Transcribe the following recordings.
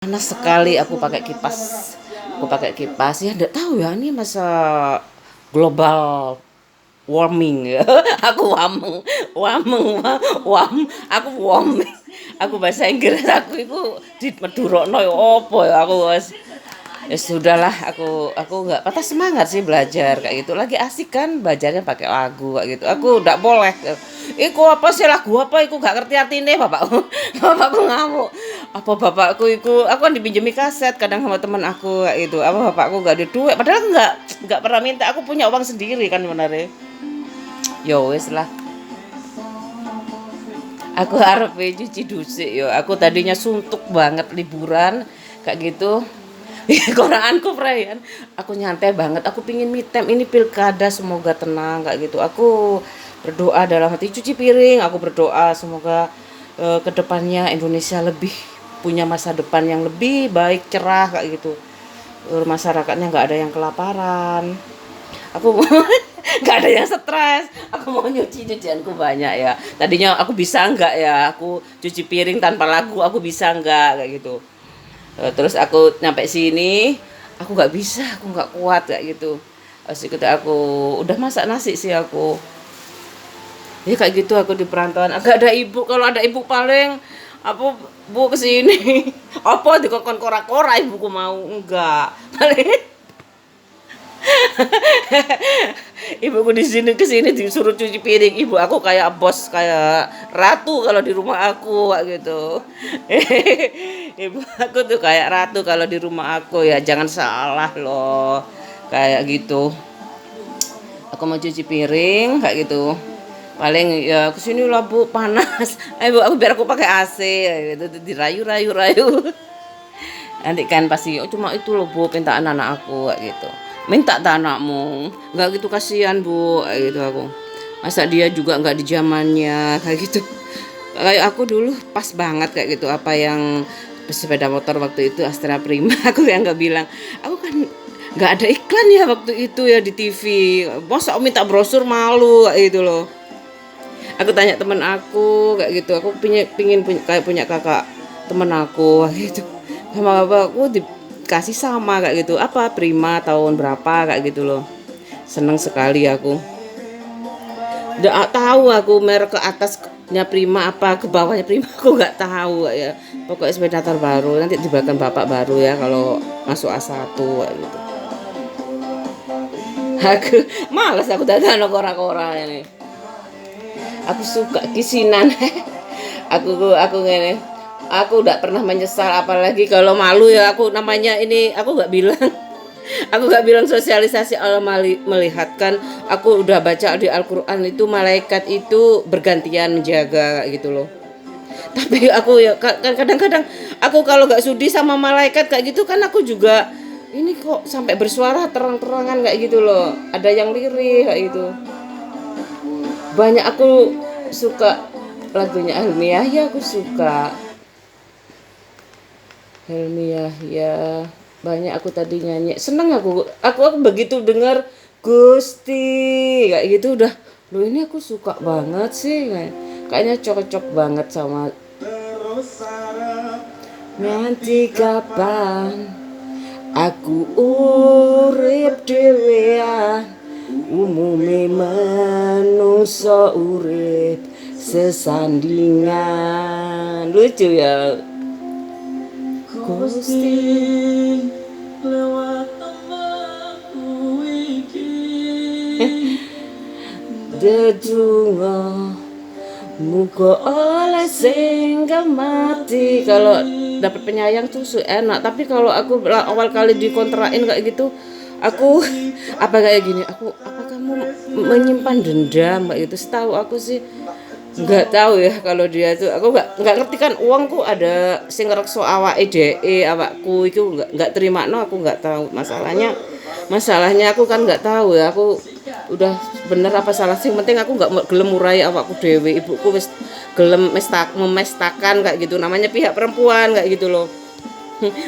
Panas sekali aku pakai kipas ya enggak tahu ya ini masa global warming ya. Aku wameng wam aku warming. Aku bahasa Inggris aku itu di medurokno ya apa ya aku wis ya sudahlah aku nggak patah semangat sih belajar kayak gitu. Lagi asik kan belajarnya pakai lagu kayak gitu. Aku nggak boleh. Iku apa sih lagu apa iku gak ngerti artine bapakku. Bapakku ngamuk. Apa bapakku iku aku kan dipinjemi kaset kadang sama teman aku kayak gitu. Apa bapakku gak ada duit padahal nggak pernah minta. Aku punya uang sendiri kan sebenarnya. Ya wis lah. Aku harap cuci dusik yo. Aku tadinya suntuk banget liburan kayak gitu. Koraanku perayaan. Aku nyantai banget. Aku pingin me time ini pilkada semoga tenang kayak gitu. Aku berdoa dalam hati cuci piring. Aku berdoa semoga kedepannya Indonesia lebih punya masa depan yang lebih baik cerah kayak gitu. Masyarakatnya nggak ada yang kelaparan. Aku nggak ada yang stres. Aku mau cucianku banyak ya. Tadinya aku bisa nggak ya aku cuci piring tanpa lagu aku bisa nggak kayak gitu. Terus aku nyampe sini aku nggak bisa aku nggak kuat kayak gitu. Pas itu aku udah masak nasi sih aku ya kayak gitu. Aku di perantauan agak ada ibu. Kalau ada ibu paling apa bu kesini apa dikokon kora-kora ibuku mau enggak paling ibuku di sini kesini disuruh cuci piring. Ibu aku kayak bos kayak ratu kalau di rumah aku kayak gitu. Ibu aku tuh kayak ratu kalau di rumah aku ya jangan salah loh kayak gitu. Aku mau cuci piring kayak gitu paling ya kesini lah bu panas. Ayo bu aku biar aku pakai AC gitu dirayu nanti kan pasti oh cuma itu loh bu mintaan anak aku kayak gitu. Minta tak anakmu nggak gitu kasihan bu kayak gitu aku. Masa dia juga nggak di zamannya kayak gitu. Kayak aku dulu pas banget kayak gitu apa yang sepeda motor waktu itu Astra Prima. Aku yang nggak bilang aku kan nggak ada iklan ya waktu itu ya di TV. Masa aku minta brosur malu kayak gitu loh. Aku tanya temen aku kayak gitu. Aku pingin kayak punya kakak temen aku kayak gitu. Sama bapak aku dikasih sama kayak gitu. Apa Prima tahun berapa kayak gitu loh. Seneng sekali aku. Nggak tahu aku merek ke atasnya Prima apa ke bawahnya Prima aku nggak tahu ya. Pokoknya sepeda terbaru nanti dibelikan bapak baru ya kalau masuk A1 kayak gitu. Aku males aku dadan kora-kora ini. Aku suka kisinan. aku ngene. Aku udah pernah menyesal apalagi kalau malu ya aku namanya ini aku nggak bilang. Aku nggak bilang sosialisasi Allah melihatkan. Aku udah baca di Al-Quran itu malaikat itu bergantian menjaga gitu loh. Tapi aku ya kadang-kadang aku kalau nggak sudi sama malaikat kayak gitu kan aku juga ini kok sampai bersuara terang-terangan kayak gitu loh. Ada yang lirih kayak gitu. Banyak aku suka lagunya Helmi Yahya aku suka Helmi Yahya banyak aku tadi nyanyi seneng aku begitu dengar Gusti kayak gitu udah loh ini aku suka banget sih kayaknya cocok banget sama nanti kapan aku urip dhewean umume manusa urip sesandingan lucu ya Gusti lewat aku iki dedungo muga oleh sing mati. Kalau dapat penyayang tuh enak tapi kalau aku awal kali dikontrakin kayak gitu aku apa kayak gini aku apa kamu menyimpan dendam kayak gitu. Setahu aku sih nggak tahu ya kalau dia tuh aku nggak ngerti kan uangku ada sing rekso awake dhewe awakku itu nggak terima no aku nggak tahu masalahnya aku kan nggak tahu ya aku udah bener apa salah sing penting aku nggak gelem murai awakku dhewe. Ibuku wis gelem memestakan kayak gitu namanya pihak perempuan kayak gitu loh.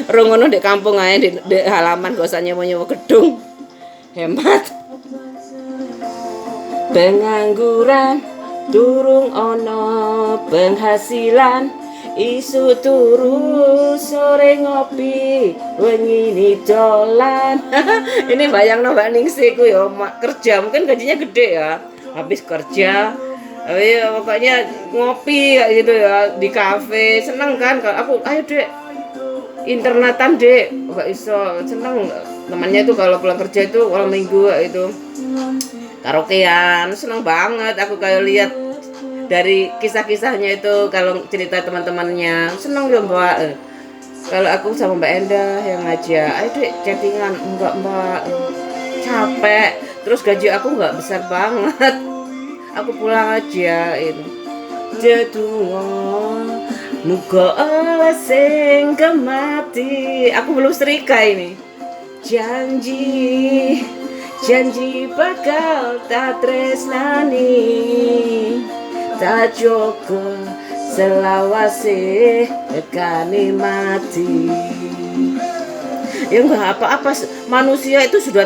Rongono di kampung aja di halaman gak usah nyewa gedung hemat pengangguran durung ono penghasilan Isu turu sore ngopi wengi dolan. Ini bayang Mbak Ningsih ku ya kerja, mungkin gajinya gede ya. Habis kerja pokoknya ngopi kayak gitu ya di kafe, seneng kan kalau aku, ayo dek internetan dek, nggak iso, seneng temannya itu kalau pulang kerja itu kalau minggu itu karaokean, seneng banget aku kayak lihat dari kisah-kisahnya itu, kalau cerita teman-temannya seneng ya mbak. Kalau aku sama Mbak Endah yang ngajak, ayo dek chattingan, enggak mbak, capek, terus gaji aku nggak besar banget, aku pulang aja itu. Jadungo muga ala sing kemati. Aku belum setrika ini. Janji janji bakal tak tresnani, tak joko selawase tekani mati. Ya nggak apa-apa, manusia itu sudah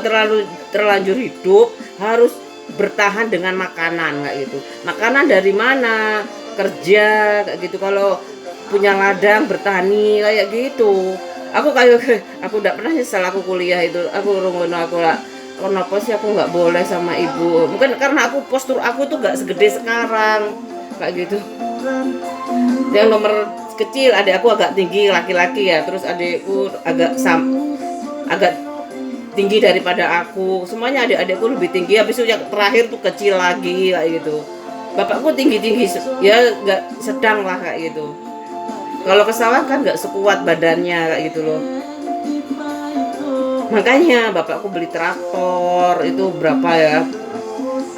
terlanjur hidup harus bertahan dengan makanan kayak gitu. Makanan dari mana? Kerja kayak gitu. Kalau punya ladang bertani kayak gitu. Aku udah pernah nyesal aku kuliah itu. Aku rungono aku lah. Kenapa sih aku nggak boleh sama ibu? Mungkin karena aku postur aku tuh nggak segede sekarang kayak gitu. Yang nomor kecil adik aku agak tinggi laki-laki ya. Terus adikku agak tinggi daripada aku, semuanya adik-adikku lebih tinggi, habis itu yang terakhir tuh kecil lagi kayak gitu. Bapakku tinggi-tinggi ya nggak sedang lah kayak gitu. Kalau ke sawah kan nggak sekuat badannya kayak gitu loh. Makanya bapakku beli traktor itu berapa ya,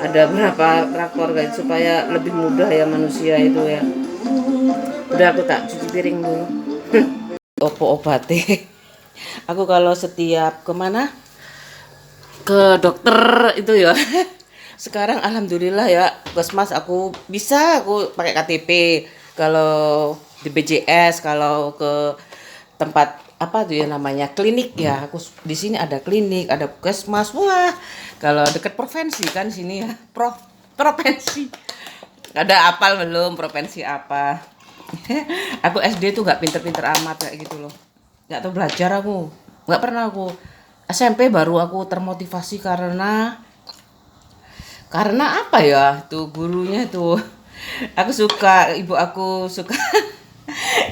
ada berapa traktor guys supaya lebih mudah ya manusia itu ya. Udah aku tak cuci piring dulu. Opo obate. Aku kalau setiap kemana ke dokter itu ya sekarang alhamdulillah ya puskesmas aku bisa, aku pakai KTP. Kalau di BPJS, kalau ke tempat apa tuh ya namanya klinik ya, aku di sini ada klinik, ada puskesmas. Wah, kalau dekat provinsi kan sini ya, provinsi. Ada apal belum provinsi apa? Aku SD tuh nggak pinter-pinter amat kayak gitu loh, nggak tahu belajar aku, nggak pernah aku. SMP baru aku termotivasi karena apa ya tuh gurunya tuh, aku suka, ibu aku suka,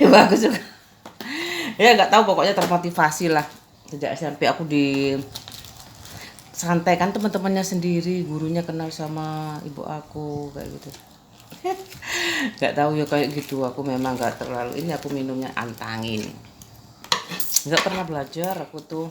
ibu aku suka, ya nggak tahu pokoknya termotivasi lah. Sejak SMP aku di santai kan, teman-temannya sendiri, gurunya kenal sama ibu aku kayak gitu. Nggak tahu ya kayak gitu, aku memang nggak terlalu ini, aku minumnya antangin, nggak pernah belajar aku tuh.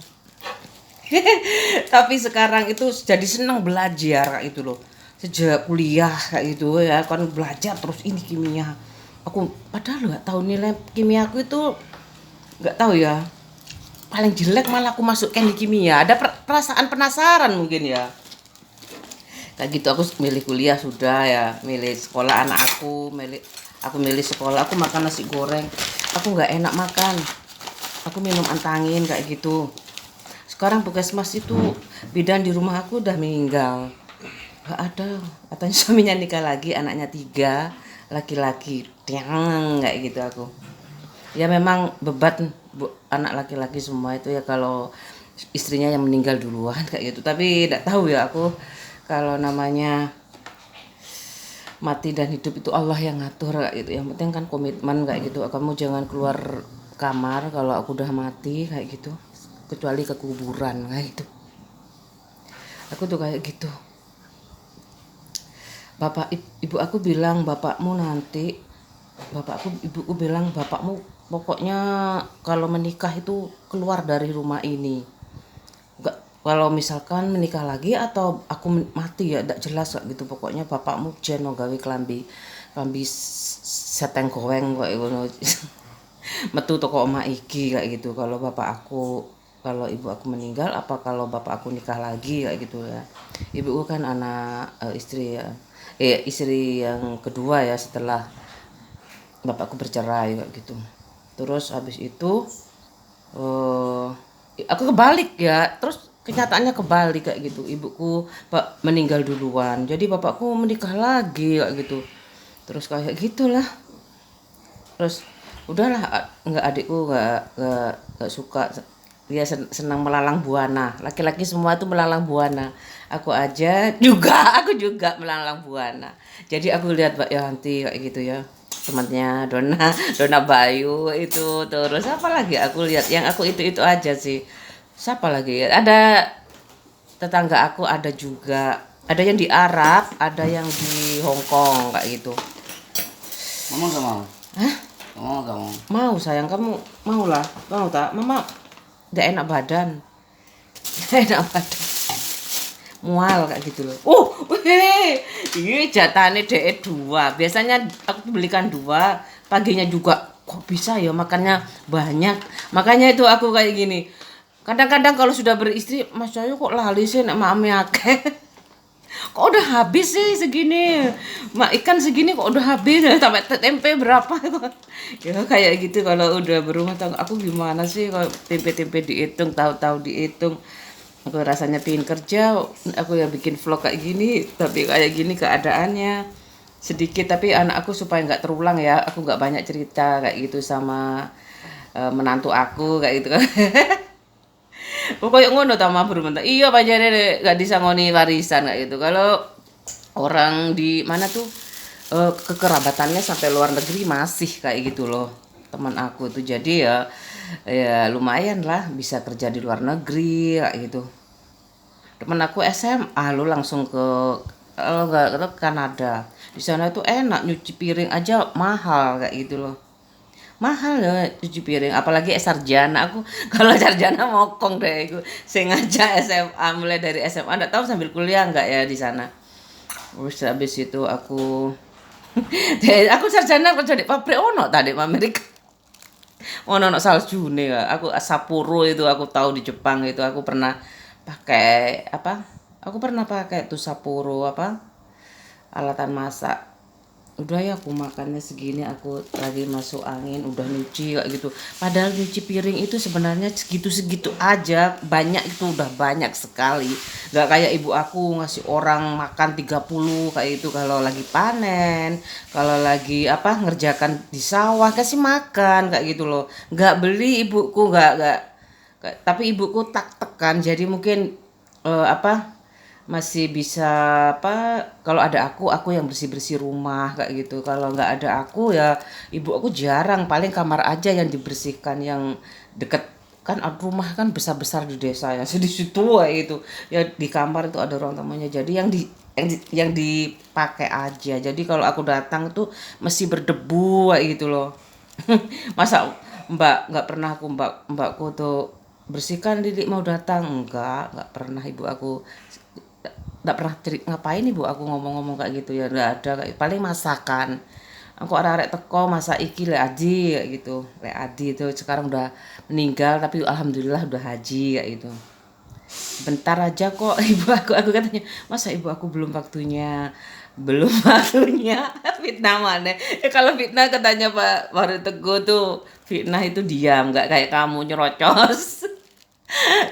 Tapi sekarang itu jadi senang belajar kayak itu loh, sejak kuliah kayak gitu ya kan, belajar terus ini kimia. Aku padahal nggak tahu nilai kimia aku itu, nggak tahu ya, paling jelek malah aku masukin di kimia. Ada perasaan penasaran mungkin ya kayak gitu. Aku milih kuliah sudah ya, milih sekolah anak aku, milih sekolah. Aku makan nasi goreng, aku nggak enak makan, aku minum antangin kayak gitu. Sekarang puskesmas itu bidan di rumah aku udah meninggal, nggak ada, katanya suaminya nikah lagi, anaknya 3 laki-laki. Tiang kayak gitu. Aku ya memang beban anak laki-laki semua itu ya, kalau istrinya yang meninggal duluan kayak gitu. Tapi tidak tahu ya aku, kalau namanya mati dan hidup itu Allah yang ngatur kayak gitu. Yang penting kan komitmen kayak gitu, kamu jangan keluar kamar kalau aku udah mati kayak gitu, kecuali ke kuburan kayak gitu. Aku tuh kayak gitu. Ibu aku bilang ibuku bilang bapakmu pokoknya kalau menikah itu keluar dari rumah ini. Enggak, kalau misalkan menikah lagi atau aku mati ya enggak jelas kayak gitu. Pokoknya bapakmu jeno gawe klambi seteng goeng kayak ngono. Metu toko omah iki kayak gitu. Kalau ibu aku meninggal, apa kalau bapak aku nikah lagi kayak gitu ya. Ibuku kan istri ya, istri yang kedua ya setelah bapakku bercerai kayak gitu. Terus habis itu aku kebalik ya, terus kenyataannya kebalik kayak gitu. Ibuku meninggal duluan, jadi bapakku menikah lagi kayak gitu. Terus kayak gitulah. Terus Udahlah, nggak, adikku nggak suka, dia senang melalang buana, laki-laki semua tuh melalang buana, aku aja juga aku juga melalang buana. Jadi aku lihat Mbak Yanti kayak gitu ya, temannya Dona Dona Bayu itu, terus apa lagi aku lihat, yang aku itu aja sih. Siapa lagi ya, ada tetangga aku, ada juga, ada yang di Arab, ada yang di Hong Kong kayak gitu. Mama gak mau. Hah? Mama gak mau. Mau sayang, kamu mau lah, mau tak? Mama udah enak badan. Enak badan, mual kayak gitu loh. Ini jatahnya DE 2. Biasanya aku belikan 2, paginya juga kok bisa ya makannya banyak. Makanya itu aku kayak gini. Kadang-kadang kalau sudah beristri, Mas Ayu kok lali sih nek mami akeh. Kok udah habis sih segini, mak ikan segini kok udah habis, sampai tempe berapa. Ya kayak gitu kalau udah berumah tangga. Aku gimana sih kalau tempe-tempe dihitung, tahu-tahu dihitung. Aku rasanya pingin kerja, aku yang bikin vlog kayak gini, tapi kayak gini keadaannya sedikit. Tapi anak aku supaya nggak terulang ya, aku nggak banyak cerita kayak gitu sama menantu aku kayak gitu kan. Pokoknya ngono ta mah bermentak. Iya pancene gak disangoni warisan kayak gitu. Kalau orang di mana tuh kekerabatannya sampai luar negeri masih kayak gitu loh. Teman aku tuh jadi ya lumayan lah bisa kerja di luar negeri kayak gitu. Temen aku SMA lu langsung ke, kalau nggak ke Kanada. Di sana tuh enak, nyuci piring aja mahal kayak gitu loh. Mahal ya cuci piring, apalagi sarjana. Aku kalau sarjana mokong deh aku. Sengaja SMA, mulai dari SMA enggak tahu sambil kuliah enggak ya di sana. Terus habis itu aku aku sarjana kerja di pabrik ono tadi Amerika. Ono no salju nih ya. Aku Sapporo itu aku tahu, di Jepang itu aku pernah pakai apa? Aku pernah pakai tuh Sapporo apa? Alatan masak. Udah ya aku makannya segini, aku lagi masuk angin udah nyuci kayak gitu. Padahal nyuci piring itu sebenarnya segitu-segitu aja, banyak itu udah banyak sekali. Gak kayak ibu aku ngasih orang makan 30 kayak itu kalau lagi panen, kalau lagi apa ngerjakan di sawah kasih makan kayak gitu loh. Gak beli ibuku, tapi ibuku tak tekan, jadi mungkin apa masih bisa apa, kalau ada aku yang bersih-bersih rumah kayak gitu. Kalau nggak ada aku ya ibu aku jarang, paling kamar aja yang dibersihkan, yang deket kan rumah kan besar-besar di desa ya. Di situ kayak itu ya, di kamar itu ada ruang tamunya, jadi yang dipakai aja. Jadi kalau aku datang tuh mesti berdebu kayak gitu loh. Masa mbak nggak pernah aku, mbakku tuh bersihkan Didik mau datang, nggak pernah ibu aku. Nggak pernah ngapain ibu aku ngomong-ngomong kayak gitu ya, nggak ada. Paling masakan, aku arek-arek teko masak iki Le Adi kayak gitu. Le Adi itu sekarang udah meninggal tapi alhamdulillah udah haji kayak gitu. Bentar aja kok ibu aku katanya, masa ibu aku belum waktunya, belum waktunya. Fitnah mana kalau fitnah katanya Pak Waru Teguh tuh, fitnah itu diam, nggak kayak kamu nyerocos.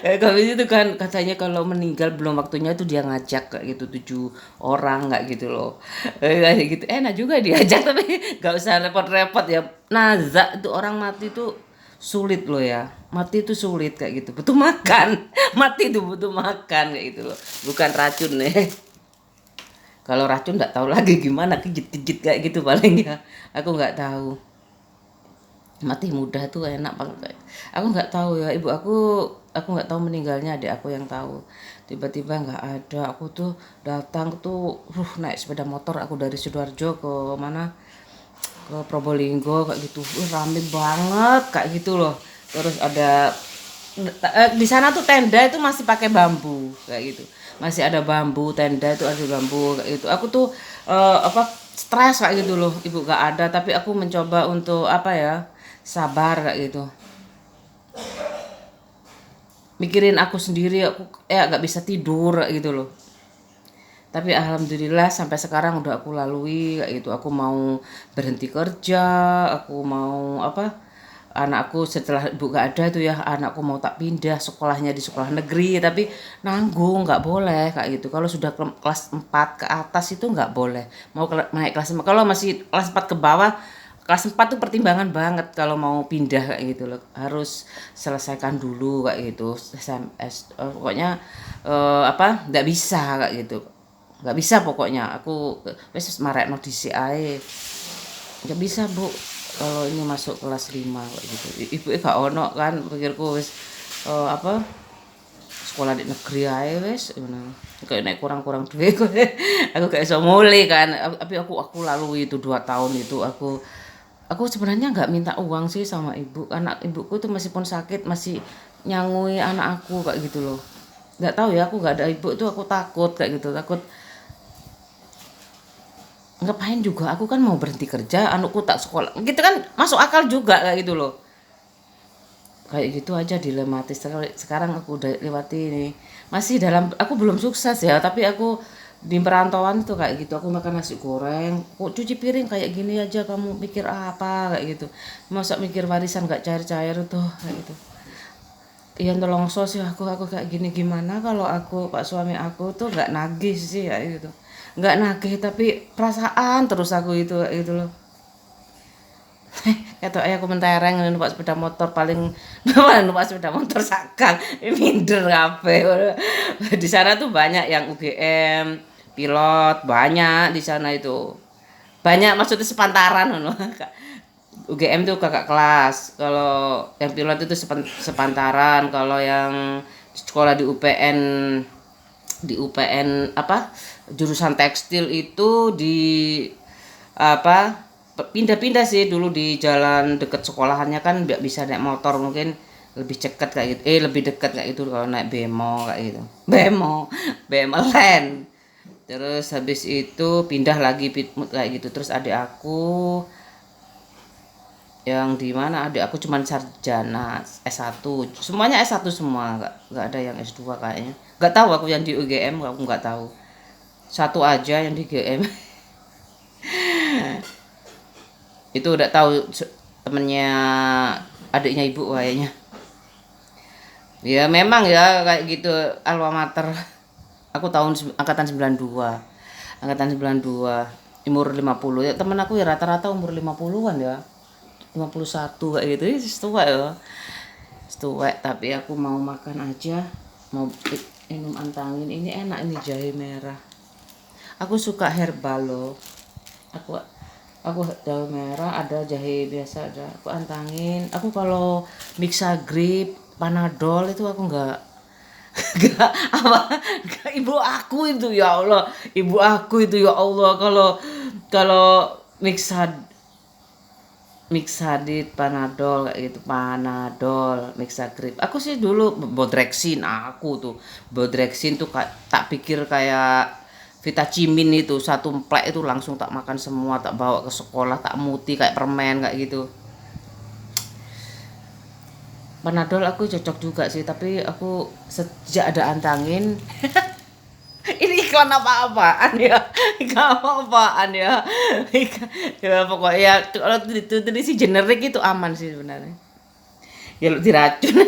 Habis itu kan katanya kalau meninggal belum waktunya tuh dia ngajak kayak gitu 7 orang nggak gitu loh. Kayak gitu enak juga diajak tapi nggak usah repot-repot ya. Nazak itu orang mati tuh sulit loh ya. Mati itu sulit kayak gitu. Butuh makan. Mati itu butuh makan kayak gitu loh. Bukan racun nih. Kalau racun nggak tahu lagi gimana, kejit-kejit kayak gitu paling ya. Aku nggak tahu. Mati muda tuh enak banget. Aku nggak tahu ya, ibu aku nggak tahu meninggalnya, adik aku yang tahu. Tiba-tiba nggak ada, aku tuh datang tuh naik sepeda motor aku dari Sidoarjo ke mana, ke Probolinggo kayak gitu. Rame banget kayak gitu loh. Terus ada di sana tuh tenda itu masih pakai bambu kayak gitu, masih ada bambu, tenda itu ada bambu kayak gitu. Aku tuh apa stres kayak gitu loh, ibu gak ada, tapi aku mencoba untuk apa ya, sabar kayak gitu, mikirin aku sendiri. Aku nggak bisa tidur kayak gitu loh. Tapi alhamdulillah sampai sekarang udah aku lalui kayak gitu. Aku mau berhenti kerja, aku mau apa, anakku setelah ibu gak ada tuh ya, anakku mau tak pindah sekolahnya di sekolah negeri, tapi nanggung, nggak boleh kayak gitu. Kalau sudah kelas 4 ke atas itu nggak boleh, mau naik kelas 5. Kalau masih kelas 4 ke bawah kelas 4 tuh pertimbangan banget kalau mau pindah kayak gitu loh. Harus selesaikan dulu kayak gitu. SMS pokoknya nggak bisa kayak gitu. Nggak bisa pokoknya. Aku wis marekno dhisik ae. Nggak bisa, Bu. Kalau ini masuk kelas 5 kayak gitu. Ibu gak ono kan pikirku wis sekolah di negeri ae wis ngono. Kayak nek kurang-kurang duit aku gak iso mulai kan. Tapi aku lalui itu 2 tahun itu aku sebenarnya nggak minta uang sih sama ibu. Anak ibuku tuh meskipun sakit masih nyangui anak aku kayak gitu loh. Nggak tahu ya, aku nggak ada ibu tuh aku takut kayak gitu, takut ngapain juga aku kan mau berhenti kerja, anakku tak sekolah gitu kan, masuk akal juga kayak gitu loh. Kayak gitu aja dilematis. Sekarang aku udah lewati ini, masih dalam, aku belum sukses ya, tapi aku di perantauan tuh kayak gitu. Aku makan nasi goreng kok cuci piring kayak gini aja, kamu mikir apa kayak gitu, masa mikir warisan gak cair-cair tuh kayak gitu. Iya nolongso sih aku kayak gini. Gimana kalau aku, pak suami aku tuh nggak nagih sih kayak gitu, nggak nagih tapi perasaan terus aku itu kayak gitu loh. Kata ayah aku mentereng numpak sepeda motor paling numpak sepeda motor sakang minder kabeh. Di sana tuh banyak yang UGM, pilot, banyak di sana itu. Banyak maksudnya sepantaran loh. UGM tuh kakak kelas. Kalau yang pilot itu sepantaran, kalau yang sekolah di UPN apa? Jurusan tekstil itu di apa? Pindah-pindah sih, dulu di jalan deket sekolahannya kan nggak bisa naik motor, mungkin lebih dekat kayak gitu, lebih dekat kayak gitu kalau naik bemo kayak gitu, bemo land. Terus habis itu pindah lagi Pitmut kayak gitu. Terus adik aku yang di mana, adik aku cuman sarjana S1, semuanya S1 semua, nggak ada yang S2 kayaknya, nggak tahu aku yang di UGM, aku nggak tahu, satu aja yang di UGM. Itu udah tahu temennya adiknya ibu kayaknya. Ya memang ya kayak gitu, alma mater. Aku angkatan 92. Angkatan 92, umur 50. Ya temen aku ya rata-rata umur 50-an ya. 51 kayak gitu. Tua ya. Tua, tapi aku mau makan aja. Mau minum antangin. Ini enak ini, jahe merah. Aku suka herbal loh. Aku jahe merah, ada jahe biasa, ada. Aku antangin. Aku kalau Mixagrip, Panadol itu aku enggak ibu aku itu ya Allah, ibu aku itu ya Allah, kalau Mixadit, Panadol kayak gitu, Panadol, Mixagrip. Aku sih dulu Bodrexin, Bodrexin tuh tak pikir kayak Vitacimin itu, satu emplek itu langsung tak makan semua, tak bawa ke sekolah, tak muti kayak permen kayak gitu. Panadol aku cocok juga sih, tapi aku sejak ada antangin ini iklan apa-apaan ya, iklan apa-apaan ya, ya pokoknya kalau itu si generik itu aman sih sebenarnya. Ya lu diracun,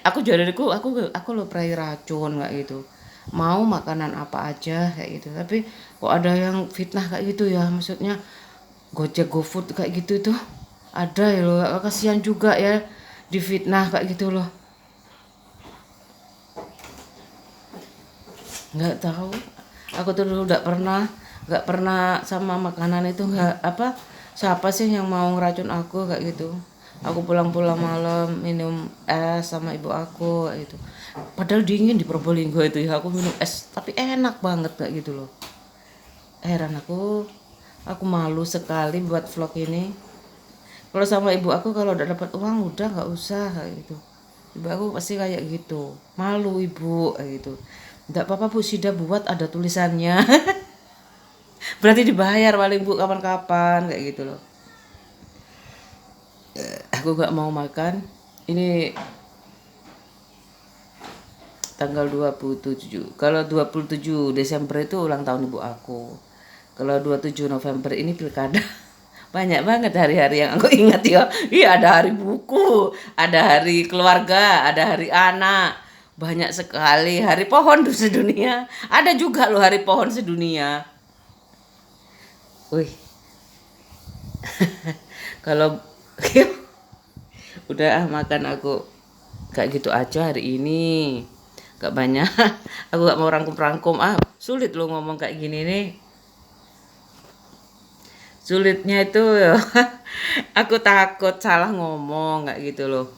aku jadiku aku lo pernah racun kayak gitu, mau makanan apa aja kayak gitu, tapi kok ada yang fitnah kayak gitu ya, maksudnya Gojek, GoFood kayak gitu tuh ada ya lo, kasihan juga ya difitnah kayak gitu loh. Nggak tahu, aku tuh dulu nggak pernah sama makanan itu, nggak apa, siapa sih yang mau ngeracun aku kayak gitu. Aku pulang-pulang malam minum es sama ibu aku kayak gitu, padahal dingin di Probolinggo itu ya, aku minum es tapi enak banget kayak gitu loh. Heran aku malu sekali buat vlog ini. Kalau sama ibu aku kalau udah dapat uang udah nggak usah kayak gitu. Ibu aku pasti kayak gitu, malu ibu kayak gitu. Nggak apa-apa Bu Sida buat, ada tulisannya. Berarti dibayar paling Bu kapan-kapan kayak gitu loh. Aku nggak mau makan. Ini tanggal 27. Kalau 27 Desember itu ulang tahun ibu aku. Kalau 27 November ini pilkada. Banyak banget hari-hari yang aku ingat ya. Iya, ada hari buku, ada hari keluarga, ada hari anak. Banyak sekali, hari pohon sedunia. Ada juga loh hari pohon sedunia. Wih. Kalau udah makan aku kayak gitu aja hari ini. Gak banyak. Aku gak mau rangkum-rangkum. Sulit lo ngomong kayak gini nih. Sulitnya itu ya, aku takut salah ngomong kayak gitu loh.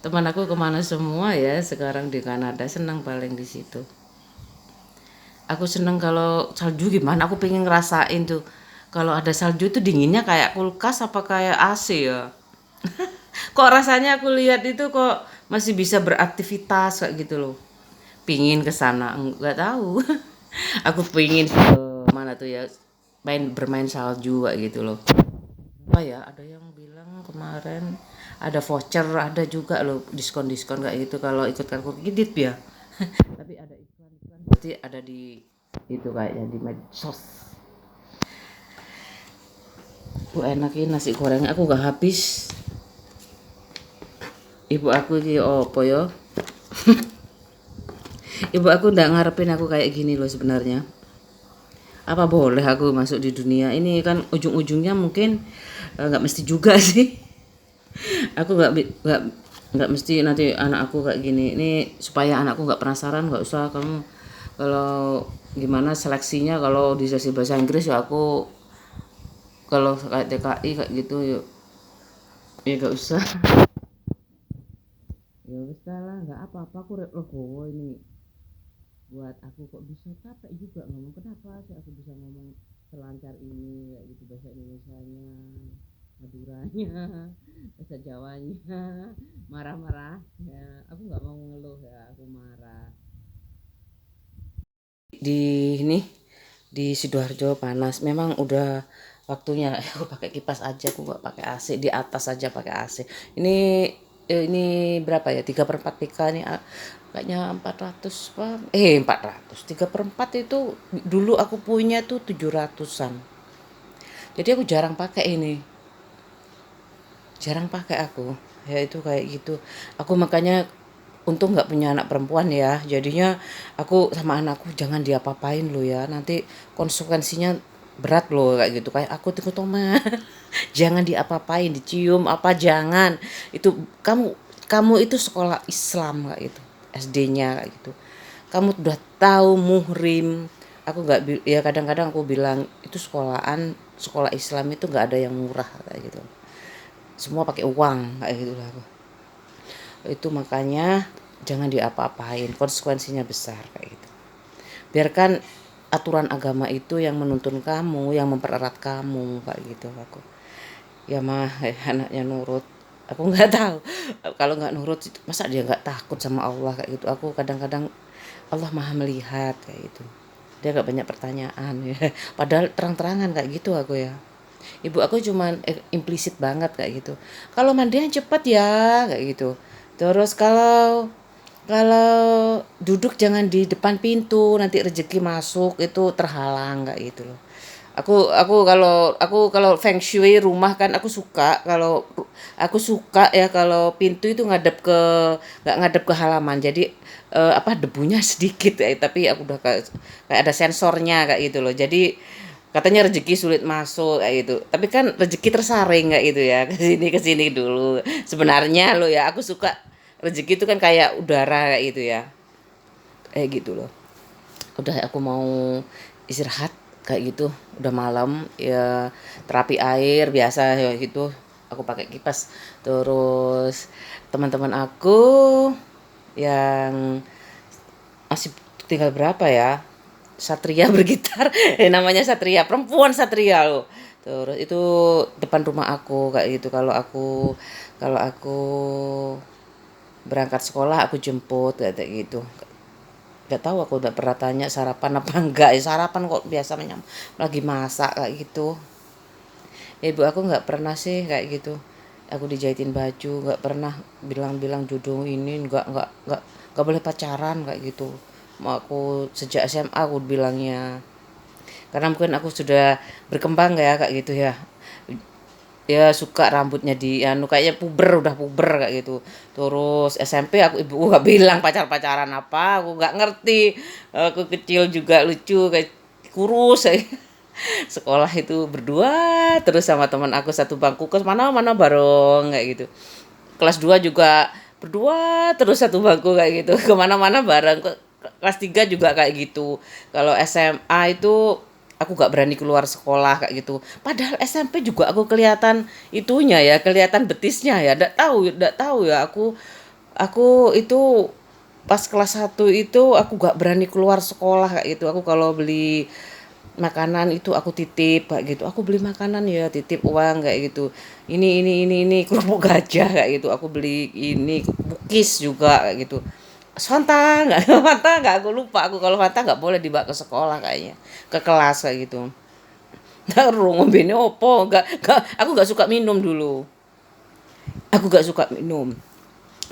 Teman aku kemana semua ya sekarang di Kanada, senang paling di situ. Aku seneng kalau salju gimana, aku pengen ngerasain tuh. Kalau ada salju itu dinginnya kayak kulkas apa kayak AC ya. Kok rasanya aku lihat itu kok masih bisa beraktivitas kayak gitu loh. Pingin ke sana, enggak tahu. Aku pingin ke mana tuh ya, bermain salju kayak gitu loh. Apa ya, ada yang bilang kemarin ada voucher, ada juga loh diskon-diskon kayak gitu kalau ikut kartu kredit ya. Tapi ada iklan-iklan berarti ada di itu kayaknya di medsos. Enakin nasi gorengnya aku gak habis. Ibu aku iki opo ya? Ibu aku ndak ngarepin aku kayak gini loh sebenarnya. Apa boleh aku masuk di dunia ini, kan ujung-ujungnya mungkin nggak mesti juga sih. Aku nggak mesti nanti anak aku kayak gini. Ini supaya anakku nggak penasaran, nggak usah kamu kalau gimana seleksinya kalau di sesi bahasa Inggris ya aku kalau kayak TKI kayak gitu yuk ya nggak usah. Ya wis lah, nggak apa-apa, aku legowo ini. Buat aku kok bisa capek juga ngomong, kenapa sih aku bisa ngomong selancar ini kayak gitu, bahasa Indonesianya, Maduranya, bahasa Jawanya, marah-marah ya, aku nggak mau ngeluh ya, aku marah. Di ini di Sidoarjo panas memang, udah waktunya aku pakai kipas aja, aku nggak pakai AC, di atas aja pakai AC. Ini berapa ya, 3/4 PK nih, kayaknya 400 apa 400 3/4 itu dulu aku punya tuh 700-an, jadi aku jarang pakai aku ya, itu kayak gitu. Aku makanya untung nggak punya anak perempuan ya, jadinya aku sama anakku jangan diapa-apain lo ya, nanti konsekuensinya berat loh kayak gitu, kayak aku tuh Toma. Jangan diapa-apain, dicium apa jangan, itu kamu itu sekolah Islam kayak gitu, SD-nya kayak gitu, kamu udah tahu muhrim. Aku nggak ya, kadang-kadang aku bilang itu sekolah Islam itu nggak ada yang murah kayak gitu, semua pakai uang kayak gitu lah. Itu makanya jangan diapa-apain, konsekuensinya besar kayak gitu. Biarkan aturan agama itu yang menuntun kamu, yang mempererat kamu kayak gitu aku. Ya mah anaknya nurut. Aku nggak tahu kalau nggak nurut masa dia nggak takut sama Allah kayak gitu. Aku kadang-kadang Allah maha melihat kayak gitu. Dia nggak banyak pertanyaan ya. Padahal terang-terangan kayak gitu aku ya. Ibu aku cuman implisit banget kayak gitu. Kalau mandian cepet ya kayak gitu. Terus kalau kalau duduk jangan di depan pintu, nanti rezeki masuk itu terhalang kayak gitu loh. Aku kalau feng shui rumah kan aku suka ya kalau pintu itu nggak ngadep ke halaman. Jadi debunya sedikit ya, tapi aku udah kayak ada sensornya kayak gitu loh. Jadi katanya rezeki sulit masuk kayak gitu. Tapi kan rezeki tersaring kayak gitu ya. Ke sini dulu. Sebenarnya lo ya, aku suka rezeki itu kan kayak udara kayak gitu ya. Kayak gitu loh. Udah aku mau istirahat kayak gitu, udah malam ya, terapi air biasa ya gitu, aku pakai kipas. Terus teman-teman aku yang masih tinggal berapa ya, Satria bergitar. Namanya Satria, perempuan Satria loh. Terus itu depan rumah aku kayak gitu, kalau aku berangkat sekolah aku jemput kayak gitu. Gak tahu, aku udah pernah tanya sarapan apa enggak ya, sarapan kok biasa lagi masak kayak gitu. Ibu aku nggak pernah sih kayak gitu, aku dijahitin baju, nggak pernah bilang-bilang jodoh ini, nggak boleh pacaran kayak gitu. Mau aku sejak SMA aku bilangnya, karena mungkin aku sudah berkembang ya kayak gitu ya. Ya suka rambutnya di anu, kayaknya udah puber kayak gitu. Terus SMP ibu gak bilang pacaran apa, aku nggak ngerti. Aku kecil juga lucu kayak kurus saya. Sekolah itu berdua terus sama teman aku satu bangku ke mana-mana bareng kayak gitu. Kelas 2 juga berdua terus satu bangku kayak gitu. Kemana-mana bareng. Kelas 3 juga kayak gitu. Kalau SMA itu aku gak berani keluar sekolah kayak gitu. Padahal SMP juga aku kelihatan itunya ya, kelihatan betisnya ya. Nggak tahu ya aku itu pas kelas 1 itu aku gak berani keluar sekolah kayak gitu. Aku kalau beli makanan itu aku titip kayak gitu. Aku beli makanan ya titip uang kayak gitu. Ini kerupuk gajah kayak gitu. Aku beli ini cookies juga kayak gitu. Fanta nggak Fanta nggak aku lupa aku kalau Fanta nggak boleh dibawa ke sekolah kayaknya ke kelas kayak gitu. Taruh ngombene opo nggak aku nggak suka minum dulu. Aku nggak suka minum.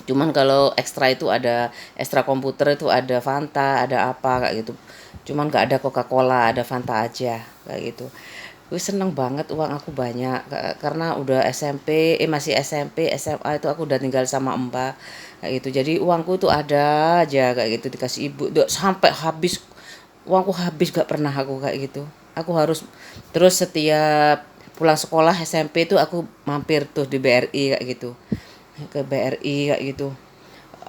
Cuman kalau ekstra itu ada ekstra komputer itu ada Fanta, ada apa kayak gitu. Cuman nggak ada Coca-Cola, ada Fanta aja kayak gitu. Gue seneng banget uang aku banyak karena udah SMP, masih SMP, SMA itu aku udah tinggal sama Mbak kayak gitu. Jadi uangku tuh ada aja kayak gitu dikasih ibu. Sampai habis uangku habis gak pernah aku kayak gitu. Aku harus terus setiap pulang sekolah SMP itu aku mampir tuh di BRI kayak gitu ke BRI kayak gitu.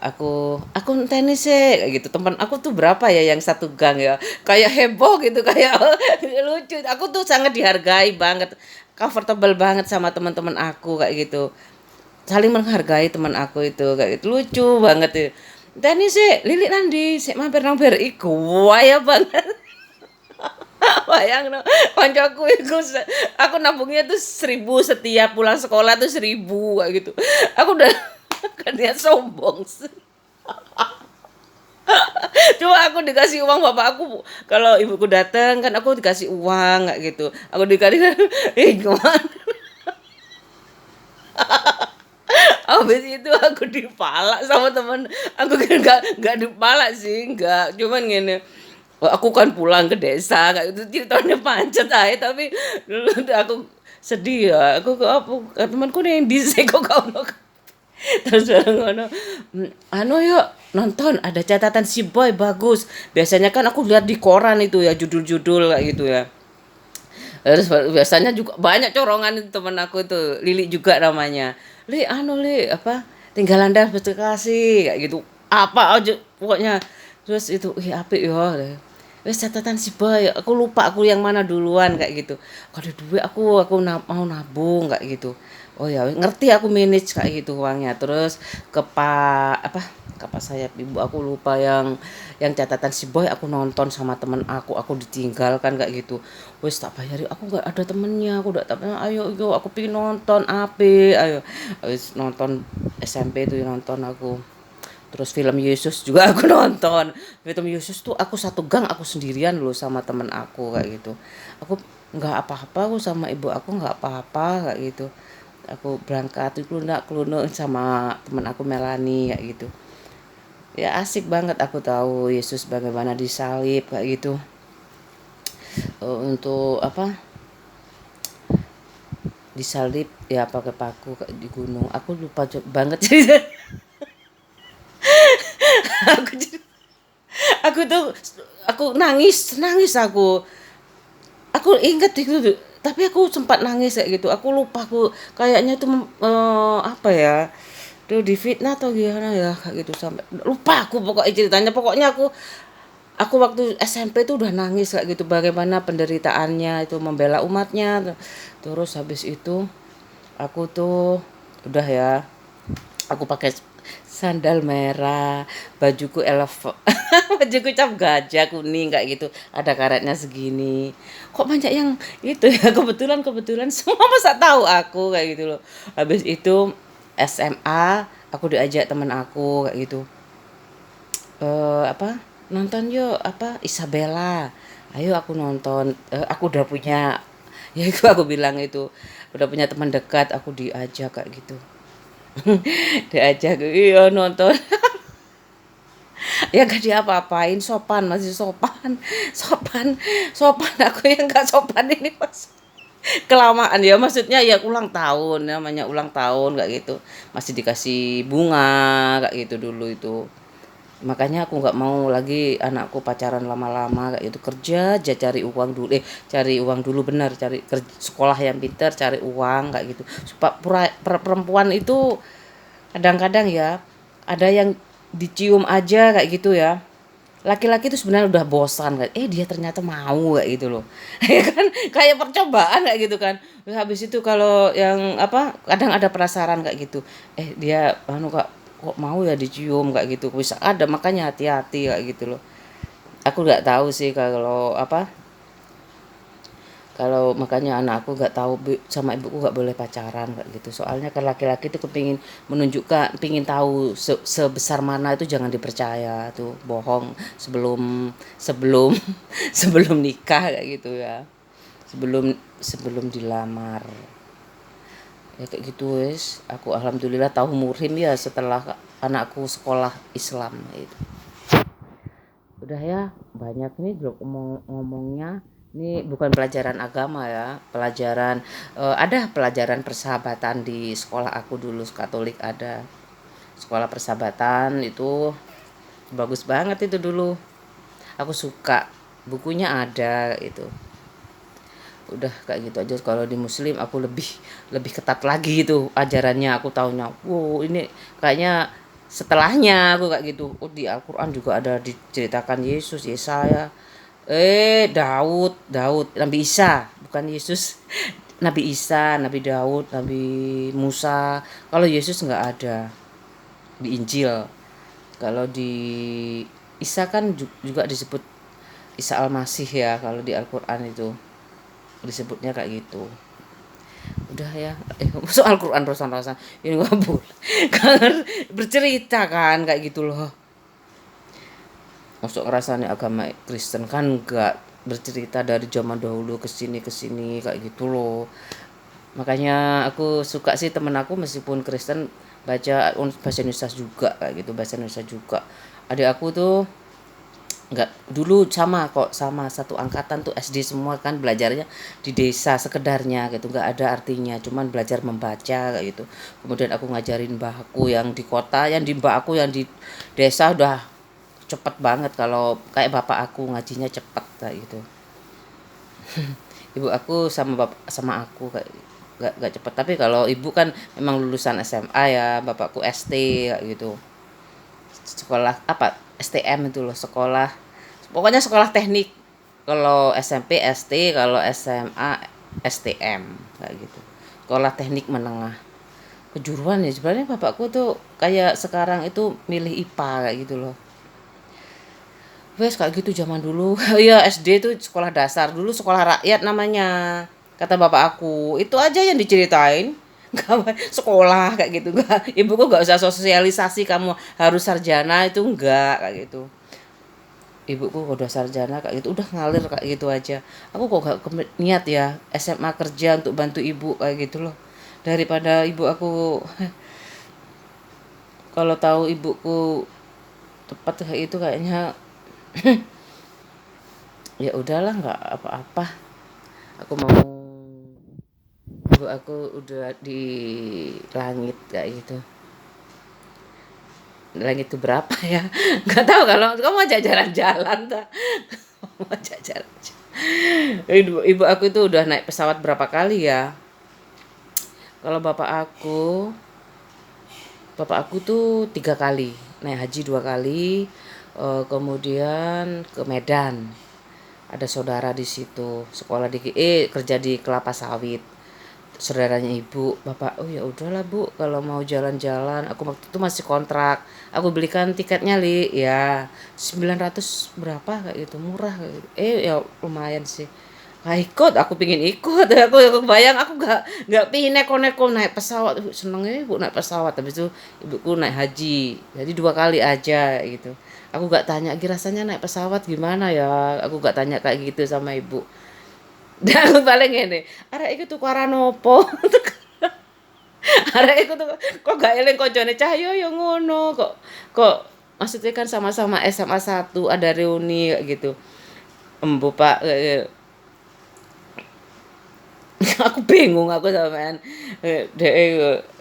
Aku tenis sih kayak gitu. Teman aku tuh berapa ya yang satu gang ya, kayak heboh gitu, kayak lucu. Aku tuh sangat dihargai banget, comfortable banget sama teman-teman aku kayak gitu, saling menghargai teman aku itu kayak gitu, lucu banget tuh. Tenis sih Lilik Nandi sih mampir nang BRI ya banget. Bayang no, koncoku itu aku nabungnya tuh 1.000 setiap pulang sekolah tuh 1.000 kayak gitu. Aku udah kan dia sombong sih. Cuma aku dikasih uang bapak aku kalau ibuku datang kan aku dikasih uang kayak gitu. Aku dikasih gimana? Habis itu aku dipalak sama temen aku kan nggak dipalak sih nggak cuman gini. "Oh, aku kan pulang ke desa kayak itu ceritanya pancet aja tapi dulu tuh aku sedih ya aku ke apa temanku nih yang dhisik kok kau terus bareng ngono anu yuk nonton ada catatan si boy bagus biasanya kan aku lihat di koran itu ya judul-judul kayak gitu ya. Terus biasanya juga banyak corongan itu temen aku itu, Lili juga namanya. Li anu Li apa tinggalan dah kasih kayak gitu. Apa aja pokoknya. Terus itu apik ya. Wes catatan si boy, aku lupa aku yang mana duluan kayak gitu. Kalau duit aku mau nabung kayak gitu. Oh ya, ngerti aku manage kayak gitu uangnya. Terus ke Pak apa? Ke Pak Sayap ibu aku lupa yang catatan si boy aku nonton sama temen aku ditinggalkan kayak gitu. Wes tak bayari aku nggak ada temennya aku udah tak ayo yo aku pengen nonton apa ayo wes nonton SMP itu nonton aku terus film Yesus juga aku nonton film Yesus tuh aku satu gang aku sendirian loh sama temen aku kayak gitu aku nggak apa-apa aku sama ibu aku nggak apa-apa kayak gitu aku berangkat itu klunak sama temen aku Melani kayak gitu ya asik banget aku tahu Yesus bagaimana disalib kayak gitu. Untuk apa disalib ya pakai paku di gunung aku lupa banget cerita. aku aku tuh aku nangis aku inget itu tapi aku sempat nangis kayak gitu aku lupa aku kayaknya itu apa ya tuh difitnah atau gimana ya kayak gitu sampai lupa aku pokoknya ceritanya pokoknya aku waktu SMP tuh udah nangis kayak gitu bagaimana penderitaannya itu membela umatnya terus habis itu aku tuh udah ya aku pakai sandal merah bajuku bajuku cap gajah kuning kayak gitu ada karetnya segini kok banyak yang itu ya kebetulan semua masa tahu aku kayak gitu loh habis itu SMA aku diajak teman aku kayak gitu apa nonton yuk apa Isabella ayo aku nonton aku udah punya ya itu aku bilang itu udah punya teman dekat aku diajak kayak gitu. Diajak iya nonton ya gak diapa-apain sopan masih sopan aku yang gak sopan ini pas kelamaan ya maksudnya ya ulang tahun namanya ulang tahun kayak gitu masih dikasih bunga kayak gitu dulu itu Makanya aku nggak mau lagi anakku pacaran lama-lama kayak gitu, kerja aja cari uang dulu, cari uang dulu, benar, cari sekolah yang pintar, cari uang kayak gitu. Supaya perempuan itu kadang-kadang ya ada yang dicium aja kayak gitu ya. Laki-laki itu sebenarnya udah bosan kan, dia ternyata mau kayak gitu loh. Ya kan, kayak percobaan kayak gitu kan. Habis itu kalau yang apa, kadang ada penasaran kayak gitu, dia anu kok mau ya dicium kayak gitu, bisa ada, makanya hati-hati kayak gitu loh. Aku nggak tahu sih kalau apa, kalau makanya anak aku nggak tahu, sama ibuku nggak boleh pacaran kayak gitu, soalnya kan laki-laki itu kepingin menunjukkan, pingin tahu sebesar mana itu, jangan dipercaya tuh, bohong sebelum sebelum sebelum nikah kayak gitu ya, sebelum sebelum dilamar ya kayak gitu wes. Aku alhamdulillah tahu murim ya setelah anakku sekolah Islam itu. Udah ya, banyak nih belum ngomongnya. Ini bukan pelajaran agama ya, pelajaran ada pelajaran persahabatan di sekolah aku dulu Katolik, ada sekolah persahabatan itu bagus banget itu dulu. Aku suka, bukunya ada itu. Udah kayak gitu aja. Kalau di Muslim aku lebih lebih ketat lagi gitu ajarannya, aku taunya. Wow, ini kayaknya setelahnya aku kayak gitu. Oh, di Al-Qur'an juga ada diceritakan Yesus, Yesaya. Daud, Nabi Isa, bukan Yesus. Nabi Isa, Nabi Daud, Nabi Musa. Kalau Yesus nggak ada di Injil. Kalau di Isa kan juga disebut Isa Al-Masih ya, kalau di Al-Qur'an itu disebutnya kayak gitu. Udah ya, soal Quran rosan-rosan ini nggak boleh. Kan bercerita kan kayak gitu loh. Masuk ngerasanya agama Kristen kan nggak, bercerita dari zaman dahulu ke sini kayak gitu loh. Makanya aku suka sih, temen aku meskipun Kristen baca bahasa Indonesia juga kayak gitu, bahasa Indonesia juga. Adik aku tuh nggak, dulu sama kok, sama satu angkatan tuh SD semua kan, belajarnya di desa sekedarnya gitu, nggak ada artinya, cuman belajar membaca kayak gitu. Kemudian aku ngajarin mbah aku yang di kota, yang di mbah aku yang di desa udah cepet banget, kalau kayak bapak aku ngajinya cepet kayak gitu. Ibu aku sama sama aku kayak nggak cepet, tapi kalau ibu kan memang lulusan SMA ya, bapakku ST kayak gitu, sekolah apa, STM itu loh, sekolah pokoknya sekolah teknik. Kalau SMP ST, kalau SMA STM kayak gitu, sekolah teknik menengah kejuruan ya. Sebenarnya bapakku tuh kayak sekarang itu milih IPA kayak gitu loh. Wes kayak gitu zaman dulu. Ya SD tuh sekolah dasar, dulu sekolah rakyat namanya, kata bapak aku. Itu aja yang diceritain. Gak sekolah kayak gitu, enggak. Ibuku gak usah sosialisasi kamu harus sarjana, itu enggak kayak gitu. Ibuku udah sarjana kayak gitu, udah ngalir kayak gitu aja. Aku kok gak niat ya SMA kerja untuk bantu ibu kayak gitu loh. Daripada ibu aku kalau tahu ibuku tepat kayak itu, kayaknya ya udahlah, nggak apa-apa. Aku mau ibu aku udah di langit kayak gitu. Langit itu berapa ya? Nggak tahu, kalau kamu mau jalan-jalan tak? Mau jalan. Ibu aku itu udah naik pesawat berapa kali ya? Kalau bapak aku tuh 3 kali naik haji, 2 kali, kemudian ke Medan. Ada saudara di situ, sekolah di kerja di kelapa sawit. Saudaranya ibu, bapak, oh ya udahlah bu, kalau mau jalan-jalan, aku waktu itu masih kontrak, aku belikan tiketnya ya 900 berapa kayak gitu, murah kayak gitu. Ya lumayan sih. Nah, ikut, aku pingin ikut. Aku bayang, aku nggak pingin neko-neko naik pesawat. Senengnya ibu naik pesawat, habis itu ibuku naik haji, jadi 2 kali aja gitu. Aku nggak tanya lagi rasanya naik pesawat gimana ya, aku nggak tanya kayak gitu sama ibu. Dan aku paling ini, arek iku tukaran opo? Arek iku tuh kok gak eling koncone Cahyo ya ngono kok. Kok maksudnya kan sama-sama SMA 1, ada reuni kayak gitu. Embu Pak, aku bingung aku sampean.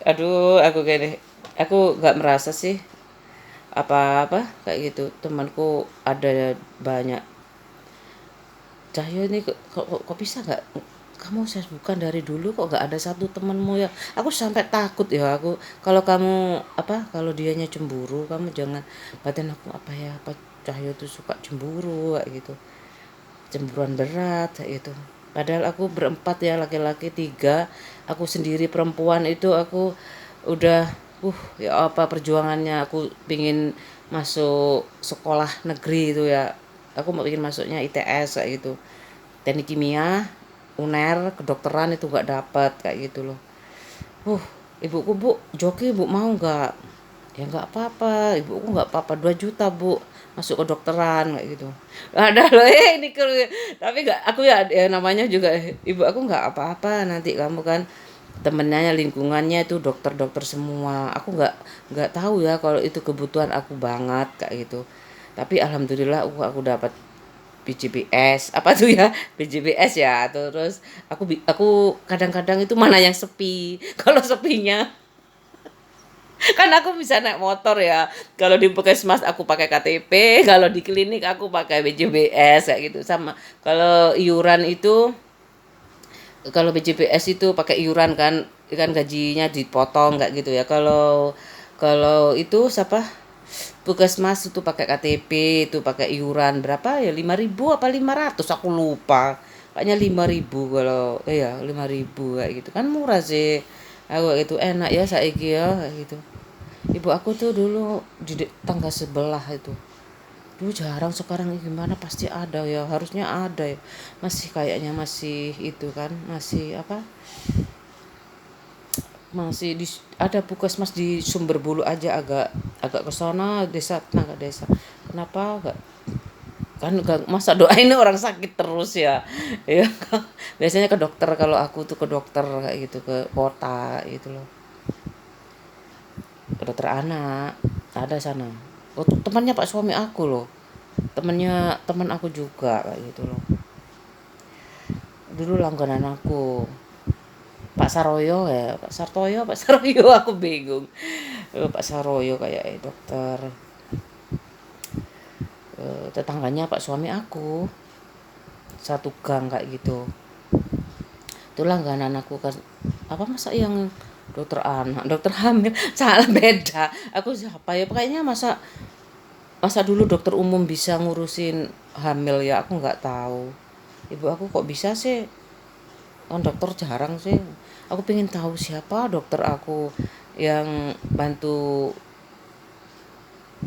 Aduh, aku gini. Aku gak merasa sih apa-apa kayak gitu. Temanku ada banyak. Cahyo ini kok bisa nggak kamu bukan dari dulu kok nggak ada satu temanmu ya, aku sampai takut ya aku kalau kamu apa kalau dianya cemburu kamu jangan batin aku apa ya apa Cahyo tuh suka cemburu kayak gitu, cemburuan berat kayak gitu. Padahal aku berempat ya, laki-laki tiga, aku sendiri perempuan itu aku udah ya apa perjuangannya aku pingin masuk sekolah negeri itu ya, aku mau pingin masuknya ITS kayak gitu, teknik kimia, uner, kedokteran itu nggak dapat kayak gitu loh. Ibuku, bu joki bu mau nggak, ya nggak apa-apa ibuku, nggak apa-apa 2 juta bu masuk ke dokteran kayak gitu. Ada loh ini tapi nggak aku ya namanya juga ibu aku nggak apa-apa nanti kamu kan temennya lingkungannya itu dokter-dokter semua, aku nggak tahu ya kalau itu kebutuhan aku banget kayak gitu. Tapi alhamdulillah aku dapat BJBS apa tuh ya, BJBS ya. Terus aku kadang-kadang itu mana yang sepi kalau sepinya kan aku bisa naik motor ya, kalau di puskesmas aku pakai KTP, kalau di klinik aku pakai BJBS kayak gitu. Sama kalau iuran itu, kalau BJBS itu pakai iuran kan gajinya dipotong nggak gitu ya. Kalau kalau itu siapa puskesmas itu pakai KTP, itu pakai iuran berapa ya, 5.000 apa 500 aku lupa, kayaknya 5.000. Kalau iya 5.000 kayak gitu kan murah sih, aku itu enak ya saiki ya kayak gitu. Ibu aku tuh dulu di tangga sebelah itu. Dulu jarang, sekarang gimana pasti ada ya, harusnya ada ya. Masih kayaknya masih itu kan, masih apa? Masih ada puskesmas di Sumberbulu aja, agak agak ke sana desa, tangga desa. Kenapa enggak kan gak, masa doain orang sakit terus ya. Ya biasanya ke dokter, kalau aku tuh ke dokter kayak gitu, ke kota gitu loh. Ke dokter anak ada sana. Oh, temannya Pak suami aku loh, temannya teman aku juga kayak gitu loh, dulu langganan aku. Pak Saroyo ya, Pak Sartoyo, Pak Saroyo aku bingung. Pak Saroyo kayak dokter, tetangganya Pak suami aku, satu gang kayak gitu. Itu langganan aku kan, apa masa yang dokter anak, dokter hamil salah beda. Aku siapa ya, kayaknya masa masa dulu dokter umum bisa ngurusin hamil ya, aku nggak tahu. Ibu aku kok bisa sih, kan dokter jarang sih. Aku pengen tahu siapa dokter aku yang bantu,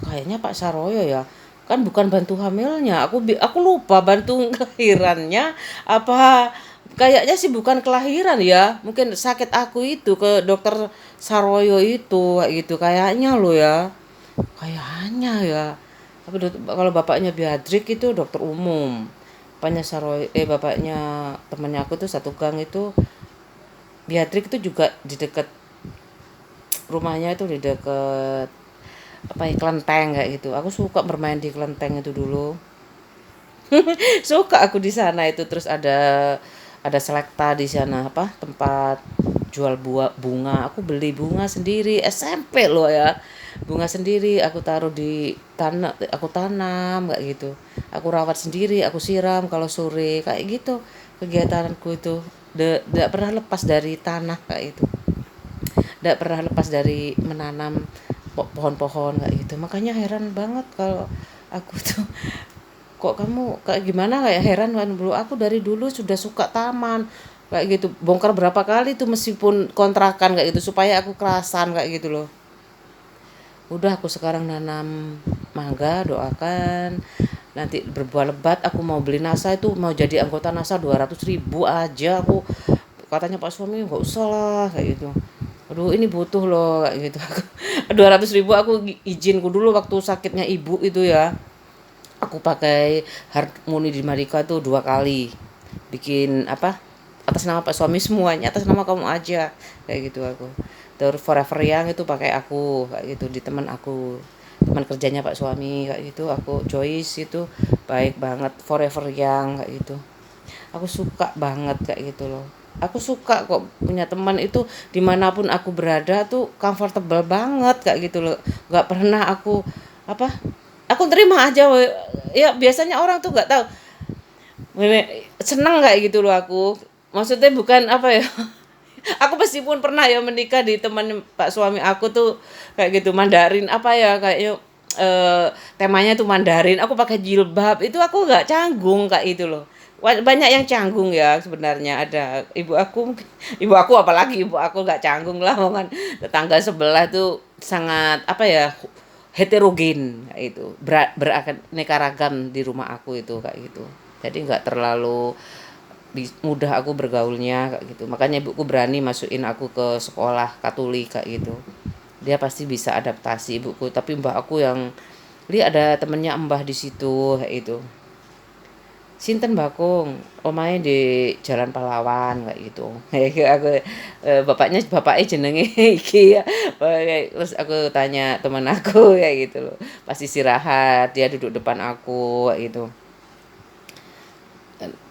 kayaknya Pak Saroyo ya, kan bukan bantu hamilnya, aku lupa bantu kelahirannya apa, kayaknya sih bukan kelahiran ya, mungkin sakit aku itu ke dokter Saroyo itu kayak gitu kayaknya lo ya, kayaknya ya. Tapi kalau bapaknya Beatrix itu dokter umum, bapaknya Saroyo bapaknya temannya aku tuh satu gang itu, Beatrix itu juga di dekat rumahnya, itu di dekat apa ya, kelenteng kayak gitu. Aku suka bermain di kelenteng itu dulu. Suka aku di sana itu. Terus ada selekta di sana, apa tempat jual buah bunga. Aku beli bunga sendiri SMP loh ya. Bunga sendiri aku taruh di tanah, aku tanam kayak gitu. Aku rawat sendiri, aku siram kalau sore kayak gitu. Kegiatanku itu tidak pernah lepas dari tanah kayak itu. Tidak pernah lepas dari menanam pohon-pohon kayak gitu. Makanya heran banget kalau aku tuh, kok kamu kayak gimana, kayak heran kan, dulu aku dari dulu sudah suka taman kayak gitu, bongkar berapa kali tuh meskipun kontrakan kayak gitu supaya aku kerasan kayak gitu loh. Udah aku sekarang nanam mangga, doakan nanti berbuah lebat. Aku mau beli NASA, itu mau jadi anggota NASA 200.000 aja aku, katanya Pak suami nggak usah lah kayak gitu. Aduh ini butuh loh kayak gitu. 200.000 aku izinku dulu waktu sakitnya ibu itu ya, aku pakai Harmoni di Marika tuh 2 kali bikin apa, atas nama Pak suami, semuanya atas nama kamu aja kayak gitu aku. Terus Forever Young itu pakai aku kayak gitu, di teman aku, teman kerjanya Pak suami kayak gitu. Aku Joyce itu baik banget, Forever Young kayak gitu. Aku suka banget kayak gitu loh. Aku suka kok punya teman itu, dimanapun aku berada tuh comfortable banget kayak gitu loh. Nggak pernah aku apa, aku terima aja ya. Biasanya orang tuh nggak tahu seneng kayak gitu loh aku, maksudnya bukan apa ya. Aku meskipun pernah ya menikah di teman pak suami aku tuh kayak gitu Mandarin apa ya kayaknya, temanya tuh Mandarin, aku pakai jilbab itu aku nggak canggung kayak itu loh. Banyak yang canggung ya sebenarnya, ada ibu aku apalagi ibu aku nggak canggung lah, kan tetangga sebelah tuh sangat apa ya, heterogen kayak itu, beraneka ragam di rumah aku itu kayak gitu. Jadi nggak terlalu mudah aku bergaulnya kayak gitu. Makanya ibuku berani masukin aku ke sekolah Katolik kayak gitu. Dia pasti bisa adaptasi ibuku. Tapi mbah aku yang lihat ada temennya mbah di situ kayak itu. Sinten bakung, omahe di Jalan Pahlawan kayak gitu. Aku bapaknya jenenge iki ya. Terus aku tanya teman aku kayak gitu loh. Pas istirahat dia duduk depan aku kayak gitu.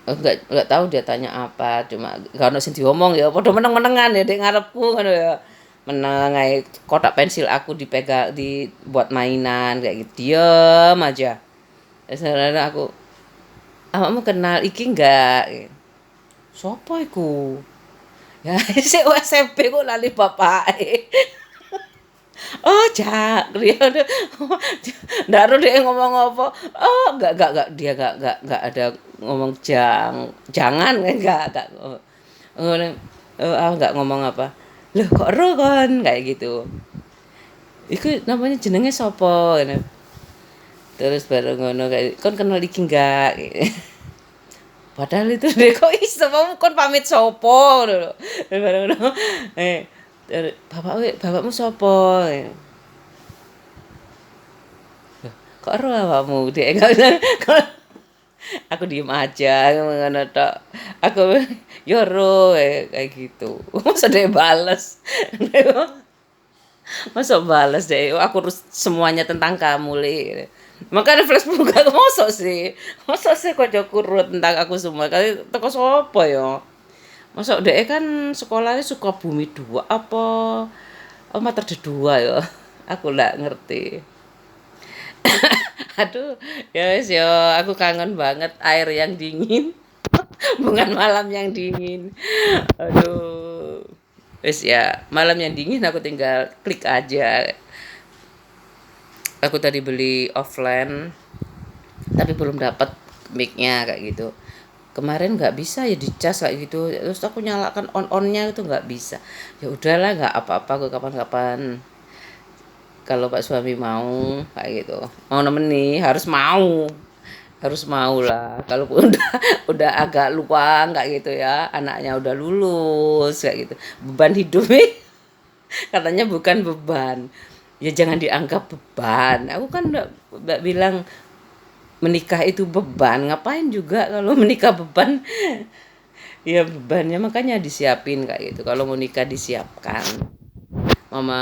Enggak tahu dia tanya apa, cuma gak ono sing diomong ya padha meneng-menengan ya dek ngarepku ngono ya. Meneng ae, kotak pensil aku dipegang dibuat mainan kayak gitu. Diem aja. Sebenarnya aku, "Awakmu kenal iki enggak?" "Sopo iku?" Ya sik SMP kok lali bapake. "Oh, Jak," dia ndak ero dhek ngomong apa. "Oh, enggak, dia enggak ada ngomong jangan," enggak ngono. Enggak ngomong apa. "Loh, kok ero kon?" Kayak gitu. "Iku namanya jenenge sapa?" Ngono. Terus baru ngono kayak, "Kon kenal iki enggak?" Padahal itu dia kok iso kon pamit sapa ngono lho. Baru ngono. Eh, bapakmu sapa? Kok ero awakmu? Dek aku diem aja ngono tok. Aku yo ero kayak gitu. Masa dia bales. Masa bales deh, aku urus semuanya tentang kamu li. Makanya Facebook aku mosok sih kok kurut tentang aku semua. Kali teko sapa ya? Masa dek kan sekolahnya Sukabumi 2 apa Mater 2 ya? Aku ndak ngerti. Aduh, ya wis ya, aku kangen banget air yang dingin, bukan malam yang dingin. Aduh. Wis ya, malam yang dingin aku tinggal klik aja. Aku tadi beli offline tapi belum dapat mic-nya kayak gitu. Kemarin nggak bisa ya dicas kayak gitu. Terus aku nyalakan on-onnya itu nggak bisa. Ya udahlah nggak apa-apa, aku kapan-kapan kalau Pak suami mau kayak gitu. Mau nemeni harus mau lah. Kalau udah agak luang kayak gitu ya, anaknya udah lulus kayak gitu, beban hidup katanya bukan beban, ya jangan dianggap beban. Aku kan udah bilang menikah itu beban, ngapain juga kalau menikah beban. Ya bebannya makanya disiapin kayak gitu, kalau mau nikah disiapkan. Mama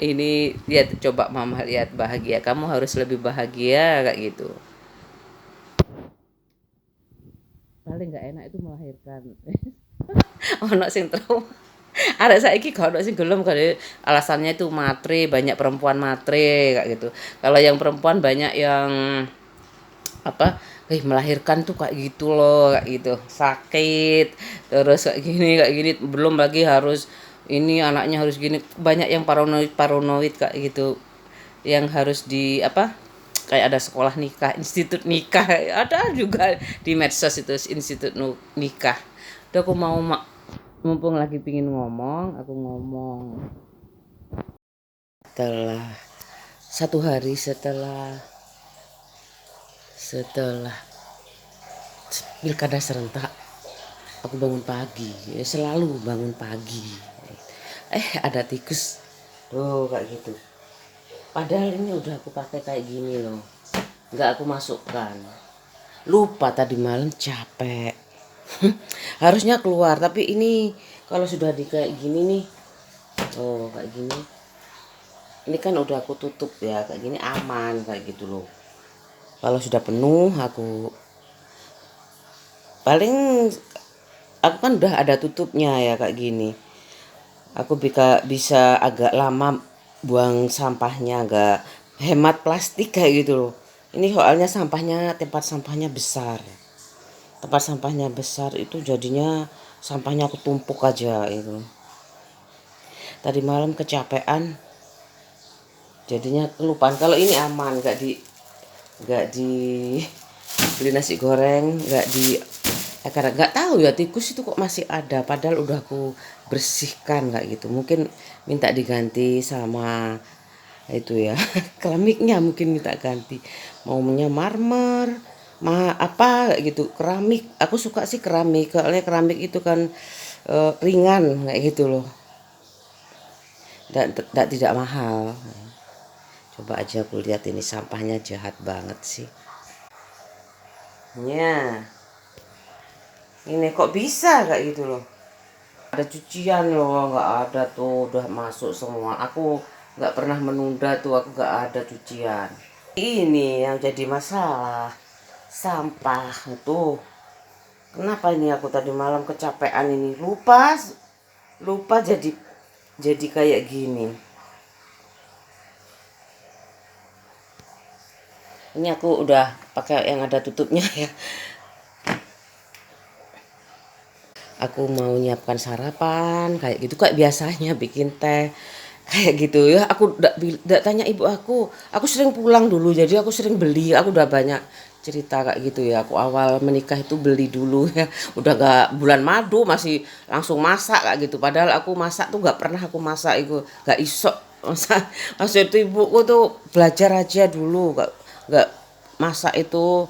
ini lihat, coba mama lihat bahagia, kamu harus lebih bahagia kayak gitu. Paling nggak enak itu melahirkan. Ono sing trauma. Arek saiki gak ono sing gelem kali, alasannya itu matre, banyak perempuan matre kayak gitu. Kalau yang perempuan banyak yang apa, melahirkan tuh kayak gitu loh, kayak gitu. Sakit, terus kayak gini, belum lagi harus ini anaknya harus gini. Banyak yang paranoid kayak gitu. Yang harus di apa? Kayak ada sekolah nikah, institut nikah, ada juga di medsos itu institut nikah. Udah aku mau mumpung lagi pingin ngomong, aku ngomong. Setelah 1 hari setelah pilkada serentak, aku bangun pagi, ya selalu bangun pagi. Ada tikus, tuh kayak gitu. Padahal ini udah aku pakai kayak gini loh, nggak aku masukkan. Lupa tadi malam capek. Harusnya keluar, tapi ini kalau sudah di kayak gini nih, oh kayak gini. Ini kan udah aku tutup ya, kayak gini aman kayak gitu loh. Kalau sudah penuh paling aku kan udah ada tutupnya ya kayak gini. Aku bisa agak lama buang sampahnya, agak hemat plastik kayak gitu loh. Ini soalnya sampahnya, tempat sampahnya besar. Tempat sampahnya besar itu jadinya sampahnya ketumpuk aja itu. Tadi malam kecapean jadinya kelupaan. Kalau ini aman, nggak di beli nasi goreng, nggak di karena nggak tahu ya tikus itu kok masih ada padahal udah aku bersihkan kayak gitu. Mungkin minta diganti sama itu ya keramiknya, mungkin minta ganti, maunya marmer apa kayak gitu, keramik. Aku suka sih keramik, soalnya keramik itu kan ringan kayak gitu loh, dan tidak mahal. Coba aja aku lihat, ini sampahnya jahat banget sih ya. Ini kok bisa kayak gitu loh, ada cucian loh, nggak ada tuh, udah masuk semua. Aku nggak pernah menunda tuh, aku nggak ada cucian. Ini yang jadi masalah, sampah itu. Kenapa ini aku tadi malam kecapean ini, lupa jadi kayak gini. Ini aku udah pakai yang ada tutupnya ya. Aku mau nyiapkan sarapan kayak gitu, kayak biasanya bikin teh kayak gitu ya. Aku ndak tanya ibu aku sering pulang dulu, jadi aku sering beli. Aku udah banyak cerita kayak gitu ya. Aku awal menikah itu beli dulu ya, udah gak bulan madu masih langsung masak kayak gitu. Padahal aku masak tuh gak pernah aku masak itu, gak iso masak. Maksud itu ibuku tuh belajar aja dulu, gak masak itu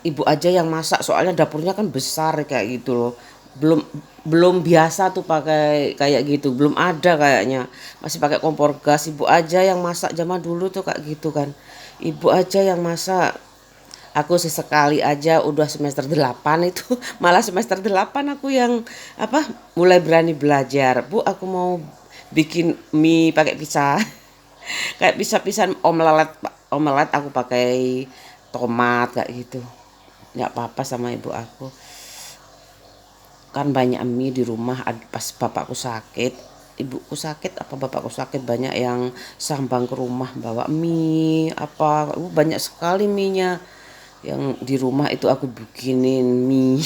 ibu aja yang masak, soalnya dapurnya kan besar kayak gitu loh. belum belum biasa tuh pakai kayak gitu, belum ada kayaknya, masih pakai kompor gas. Ibu aja yang masak zaman dulu tuh kayak gitu kan, ibu aja yang masak. Aku sesekali aja udah semester 8 itu malah semester 8 aku yang mulai berani belajar. Bu, aku mau bikin mie pakai pisah kayak pisah-pisahan omelet aku pakai tomat kayak gitu. Nggak apa-apa sama ibu aku, kan banyak mie di rumah. Pas bapakku sakit, ibuku sakit apa bapakku sakit, banyak yang sambang ke rumah bawa mie banyak sekali minyak yang di rumah itu. Aku bikinin mie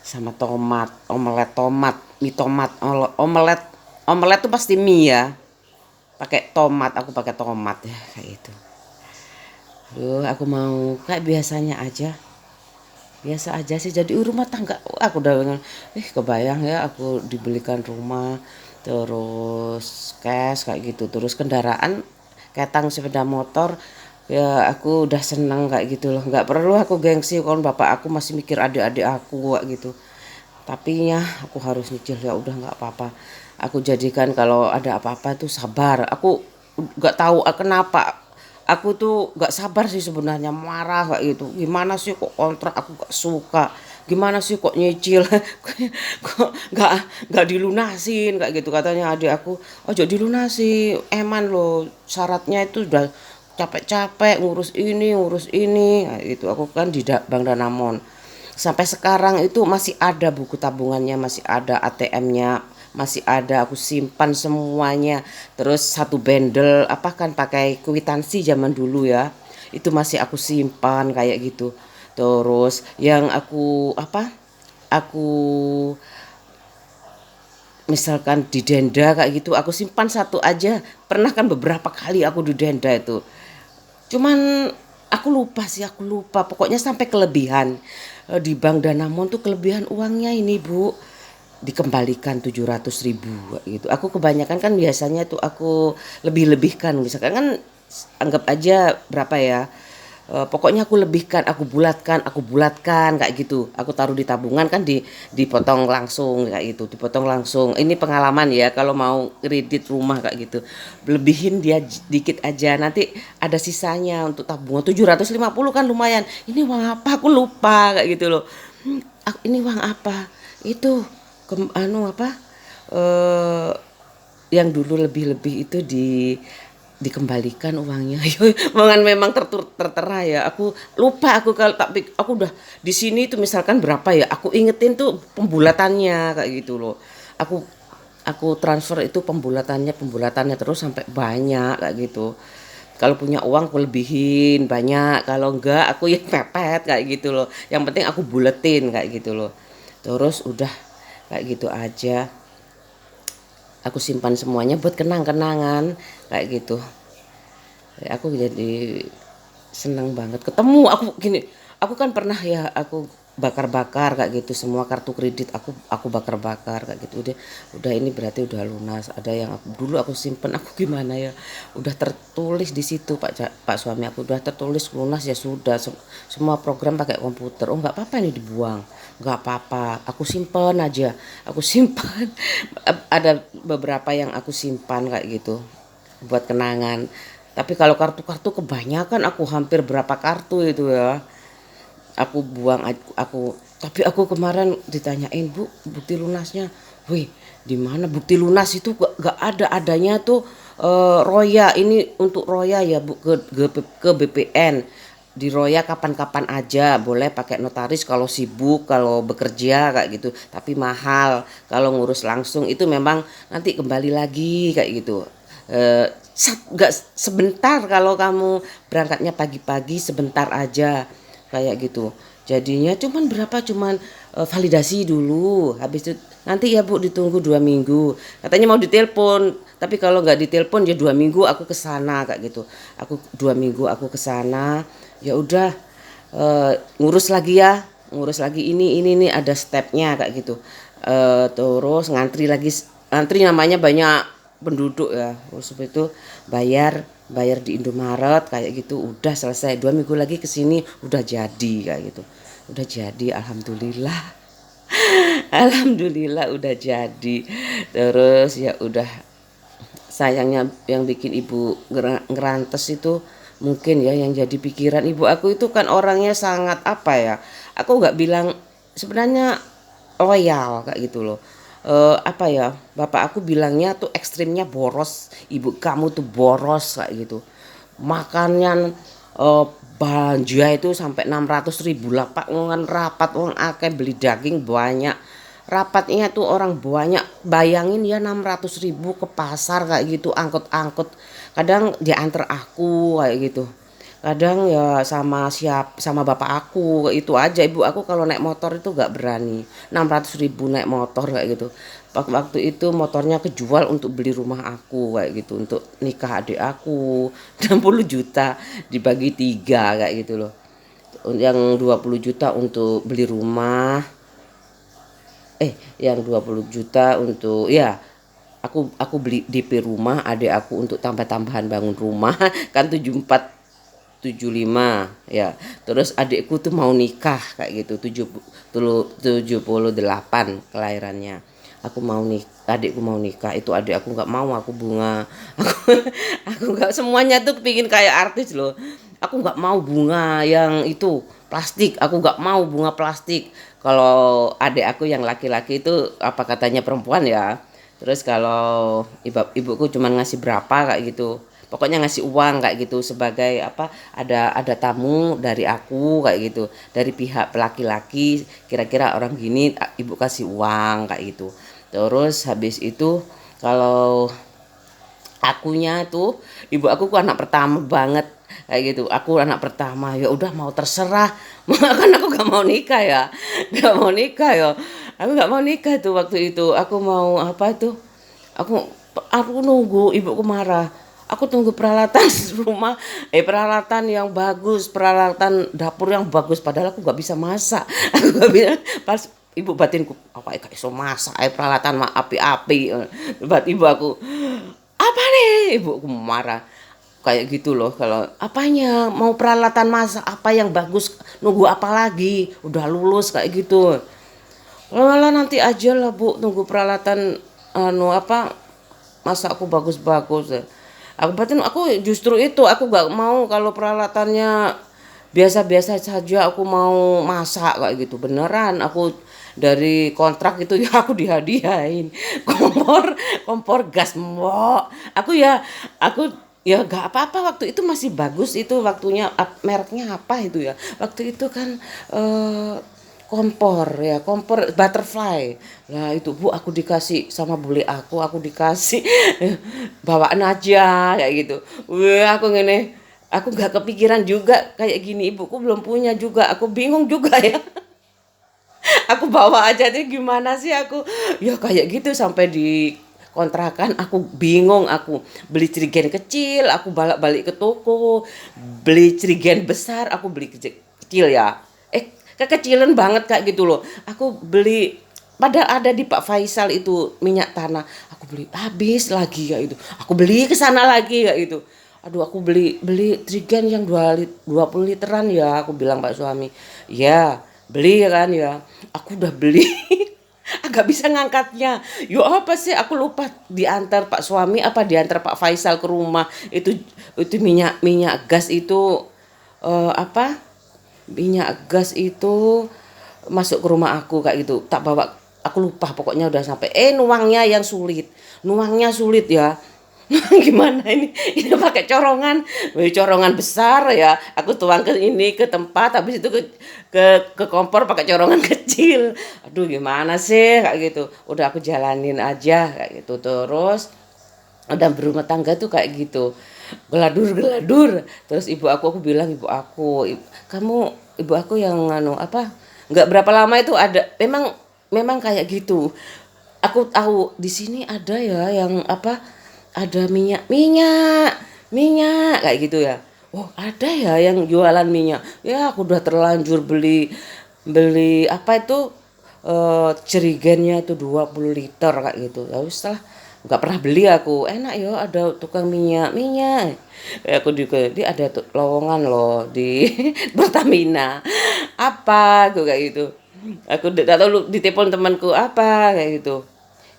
sama tomat, omelet tomat, mie tomat, omelet. Omelet tuh pasti mie ya, pakai tomat. Aku pakai tomat ya kayak gitu. Aduh, aku mau kayak biasanya aja. Biasa aja sih jadi rumah tangga. Aku udah kebayang ya, aku dibelikan rumah, terus cash kayak gitu, terus kendaraan ketang sepeda motor. Ya aku udah seneng kayak gitu loh, nggak perlu aku gengsi kalau bapak aku masih mikir adik-adik aku kayak gitu. Tapi ya aku harus nyicil, ya udah nggak apa-apa. Aku jadikan kalau ada apa-apa tuh sabar. Aku nggak tahu kenapa aku tuh nggak sabar sih sebenarnya, marah kayak gitu. Gimana sih kok kontrak aku gak suka, gimana sih kok nyicil kok nggak dilunasin kayak gitu. Katanya adik aku, ojo dilunasi, eman loh syaratnya itu udah capek-capek ngurus ini kayak gitu. Aku kan di Bank Danamon sampai sekarang itu masih ada buku tabungannya, masih ada ATM-nya, masih ada, aku simpan semuanya. Terus satu bendel kan pakai kwitansi zaman dulu ya, itu masih aku simpan kayak gitu. Terus yang aku misalkan di denda kayak gitu, aku simpan satu aja. Pernah kan beberapa kali aku di denda itu, cuman aku lupa pokoknya sampai kelebihan. Di Bank Danamon tuh kelebihan uangnya ini Bu, dikembalikan 700.000 gitu. Aku kebanyakan kan biasanya tuh aku lebihkan, misalkan kan anggap aja berapa ya, pokoknya aku lebihkan, aku bulatkan kayak gitu. Aku taruh di tabungan kan dipotong langsung kayak gitu, dipotong langsung. Ini pengalaman ya, kalau mau kredit rumah kayak gitu, lebihin dia dikit aja, nanti ada sisanya untuk tabungan. 750 kan lumayan. Ini uang apa aku lupa kayak gitu loh. Ini uang apa itu, eh yang dulu lebih itu dikembalikan uangnya. Memang tertera ya. Aku lupa, aku kalau tapi aku udah di sini itu misalkan berapa ya, aku ingetin tuh pembulatannya kayak gitu loh. Aku transfer itu pembulatannya terus sampai banyak kayak gitu. Kalau punya uang aku lebihin banyak, kalau enggak aku ya pepet kayak gitu loh. Yang penting aku buletin kayak gitu loh. Terus udah kayak gitu aja. Aku simpan semuanya buat kenang-kenangan kayak gitu. Aku jadi seneng banget ketemu aku gini. Aku kan pernah ya aku bakar-bakar kayak gitu semua kartu kredit aku bakar-bakar kayak gitu. Udah ini berarti udah lunas. Ada yang dulu aku simpen aku gimana ya. Udah tertulis di situ Pak suami aku udah tertulis lunas ya sudah semua program pakai komputer. Oh nggak apa-apa ini dibuang. Nggak apa-apa. Aku simpen aja. Aku simpan. Ada beberapa yang aku simpan kayak gitu buat kenangan. Tapi kalau kartu-kartu kebanyakan aku hampir berapa kartu itu ya. Aku buang tapi aku kemarin ditanyain, "Bu, bukti lunasnya?" Wih, di mana bukti lunas itu gak ada adanya tuh Roya ini untuk Roya ya Bu ke BPN. Di Roya kapan-kapan aja boleh pakai notaris kalau sibuk kalau bekerja kayak gitu tapi mahal kalau ngurus langsung itu memang nanti kembali lagi kayak gitu nggak sebentar kalau kamu berangkatnya pagi-pagi sebentar aja kayak gitu jadinya cuman validasi dulu habis itu nanti ya Bu ditunggu 2 minggu katanya mau ditelepon tapi kalau nggak ditelepon ya 2 minggu aku kesana kayak gitu aku 2 minggu aku kesana ya udah ngurus lagi ya ngurus lagi ini ada stepnya kayak gitu terus ngantri namanya banyak penduduk ya terus itu bayar di Indomaret kayak gitu udah selesai 2 minggu lagi kesini udah jadi kayak gitu udah jadi alhamdulillah alhamdulillah udah jadi terus ya udah sayangnya yang bikin ibu ngerantes itu mungkin ya yang jadi pikiran ibu aku itu kan orangnya sangat apa ya aku nggak bilang sebenarnya loyal kayak gitu loh apa ya bapak aku bilangnya tuh ekstrimnya boros ibu kamu tuh boros kayak gitu makannya belanja itu sampai 600.000 lah pak ngan rapat uang akeh beli daging banyak rapatnya tuh orang banyak bayangin ya 600.000 ke pasar kayak gitu angkut-angkut kadang diantar aku kayak gitu kadang ya sama bapak aku itu aja ibu aku kalau naik motor itu gak berani 600.000 naik motor kayak gitu waktu itu motornya kejual untuk beli rumah aku kayak gitu untuk nikah adik aku 60 juta dibagi 3 kayak gitu loh yang 20 juta untuk beli rumah yang 20 juta untuk ya aku beli DP rumah adik aku untuk tambah-tambahan bangun rumah kan 74 75 ya terus adikku tuh mau nikah kayak gitu 78 kelahirannya aku mau adikku mau nikah itu adik aku nggak mau aku bunga aku nggak semuanya tuh pingin kayak artis loh aku nggak mau bunga yang itu plastik aku nggak mau bunga plastik kalau adik aku yang laki-laki itu apa katanya perempuan ya terus kalau ibuku cuma ngasih berapa kayak gitu pokoknya ngasih uang kayak gitu sebagai apa ada tamu dari aku kayak gitu dari pihak laki-laki kira-kira orang gini ibu kasih uang kayak gitu terus habis itu kalau akunya tuh ibu aku anak pertama banget kayak gitu aku anak pertama ya udah mau terserah kan aku gak mau nikah ya gak mau nikah ya aku gak mau nikah tuh waktu itu aku mau apa tuh aku nunggu ibuku marah aku tunggu peralatan rumah peralatan yang bagus peralatan dapur yang bagus padahal aku gak bisa masak aku gak bisa pas ibu batinku apa gak iso masak peralatan mah api-api buat ibu aku apa nih ibuku marah kayak gitu loh kalau apanya mau peralatan masak apa yang bagus nunggu apa lagi udah lulus kayak gitu malah nanti aja lah bu tunggu peralatan apa masakku bagus-bagus aku batin aku justru itu aku gak mau kalau peralatannya biasa-biasa saja aku mau masak kayak gitu beneran aku dari kontrak itu ya aku dihadiahin kompor gas mbok aku ya gak apa-apa waktu itu masih bagus itu waktunya mereknya apa itu ya waktu itu kan kompor butterfly. Lah itu Bu aku dikasih sama bule aku dikasih bawaan aja kayak gitu. Wah aku ngene, aku nggak kepikiran juga kayak gini, ibuku belum punya juga, aku bingung juga ya. Aku bawa aja nih gimana sih aku, ya kayak gitu sampai di kontrakan aku bingung, aku beli cerigen kecil, aku balik ke toko beli cerigen besar, aku beli kecil ya, kekecilan banget kayak gitu loh. Aku beli padahal ada di Pak Faisal itu minyak tanah, aku beli habis lagi ya itu, aku beli ke sana lagi ya itu. Aduh aku beli beli cerigen yang 20 literan ya, aku bilang Pak suami ya beli kan ya, aku udah beli agak bisa ngangkatnya. Yo apa sih aku lupa diantar Pak suami apa diantar Pak Faisal ke rumah. Itu minyak gas itu apa? Minyak gas itu masuk ke rumah aku kayak gitu. Tak bawa, aku lupa pokoknya udah sampai. Nuangnya yang sulit. Nuangnya sulit ya. Gimana ini pakai corongan, corongan besar ya, aku tuang ke ini ke tempat, habis itu ke kompor pakai corongan kecil. Aduh gimana sih kayak gitu, udah aku jalanin aja kayak gitu. Terus udah berumah tangga tuh kayak gitu, geladur terus aku bilang kamu ibu aku yang apa, nggak berapa lama itu ada memang kayak gitu. Aku tahu di sini ada ya yang apa, ada minyak kayak gitu ya. Oh ada ya yang jualan minyak ya, aku udah terlanjur beli beli apa itu jerigennya itu 20 liter kayak gitu ya wis lah, nggak pernah beli aku. Enak ya ada tukang minyak aku juga di ada lowongan loh di Pertamina apa aku kayak gitu. Aku tidak tahu ditelepon temanku apa kayak gitu,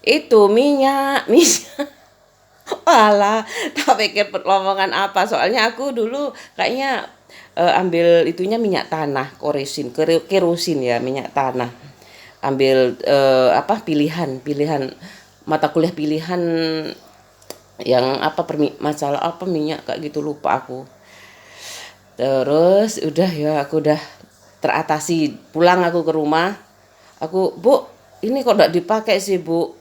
itu minyak walah, tak pikir lowongan apa, soalnya aku dulu kayaknya ambil itunya minyak tanah, kerosin ya, minyak tanah. Ambil apa pilihan mata kuliah pilihan yang apa masalah apa minyak kayak gitu lupa aku. Terus udah ya aku udah teratasi, pulang aku ke rumah. Aku, Bu, ini kok enggak dipakai sih, Bu?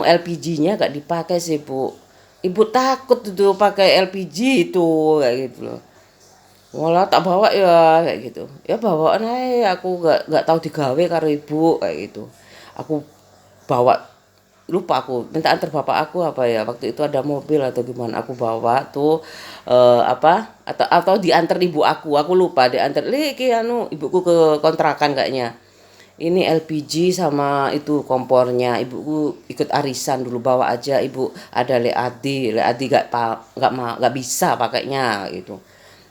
LPG-nya gak dipakai sih, Bu. Ibu takut itu pakai LPG itu kayak gitu loh. Walah tak bawa ya kayak gitu. Ya bawaan ae, aku gak tahu digawe karo ibu kayak gitu. Aku bawa, lupa aku minta antar bapak aku apa ya, waktu itu ada mobil atau gimana, aku bawa tuh apa atau diantar ibu aku lupa diantar iki ibuku ke kontrakan kayaknya. Ini LPG sama itu kompornya, ibuku ikut arisan dulu bawa aja, ibu ada Le Adi gak bisa pakainya gitu.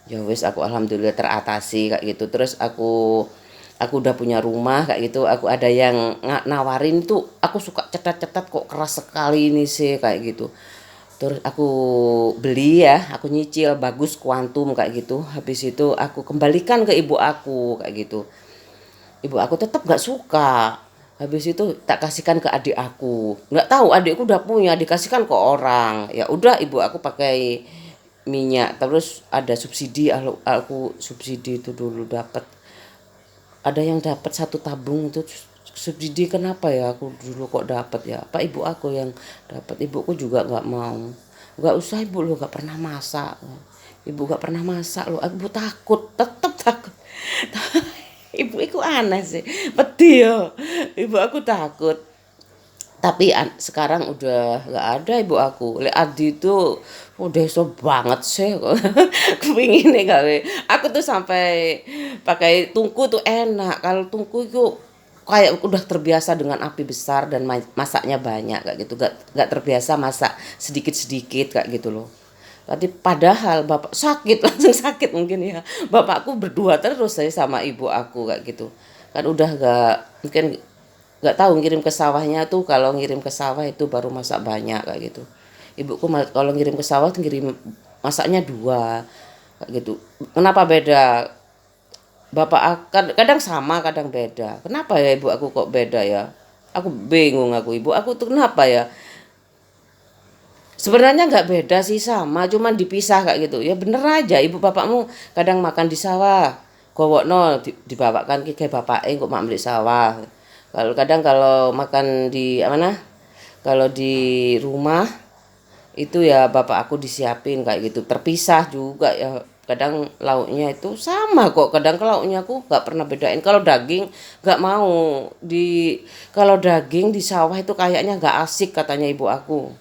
Ya wis aku alhamdulillah teratasi kayak gitu. Terus aku udah punya rumah kayak gitu, aku ada yang nawarin tuh, aku suka cetat-cetat kok keras sekali ini sih kayak gitu. Terus aku beli ya, aku nyicil bagus kuantum kayak gitu. Habis itu aku kembalikan ke ibu aku kayak gitu. Ibu aku tetap gak suka. Habis itu tak kasihkan ke adik aku. Nggak tahu adikku udah punya, dikasihkan ke orang. Ya udah ibu aku pakai minyak. Terus ada subsidi, aku subsidi itu dulu dapat. Ada yang dapat satu tabung itu subsidi, kenapa ya aku dulu kok dapat ya? Apa ibu aku yang dapat? Ibuku juga nggak mau. Nggak usah ibu, lo nggak pernah masak. Ibu nggak pernah masak lo. Ibu takut, tetap takut. Ibu itu aneh sih, pedih ya. Ibu aku takut. Tapi sekarang udah nggak ada ibu aku. Le Adi itu udah so banget sih. Kepingin nih gawe. Aku tuh sampai pakai tungku tuh enak. Kalau tungku itu kayak udah terbiasa dengan api besar dan masaknya banyak kayak gitu. Gak terbiasa masak sedikit-sedikit kayak gitu loh. Tadi padahal bapak sakit langsung sakit mungkin ya. Bapakku berdua terus saya sama ibu aku kayak gitu. Kan udah mungkin nggak tahu ngirim ke sawahnya tuh, kalau ngirim ke sawah itu baru masak banyak kayak gitu. Ibuku kalau ngirim ke sawah tuh ngirim masaknya 2 kayak gitu. Kenapa beda? Bapak kadang sama kadang beda. Kenapa ya ibu aku kok beda ya? Aku bingung ibu aku tuh kenapa ya? Sebenarnya nggak beda sih, sama cuman dipisah kayak gitu. Ya bener aja ibu bapakmu kadang makan di sawah, gowokno dibawakan ki kayak bapake kok mak mblik sawah. Kalau kadang kalau makan di mana? Kalau di rumah itu ya bapak aku disiapin kayak gitu. Terpisah juga ya. Kadang lauknya itu sama kok. Kadang lauknya aku nggak pernah bedain. Kalau daging nggak mau kalau daging di sawah itu kayaknya nggak asik katanya ibu aku.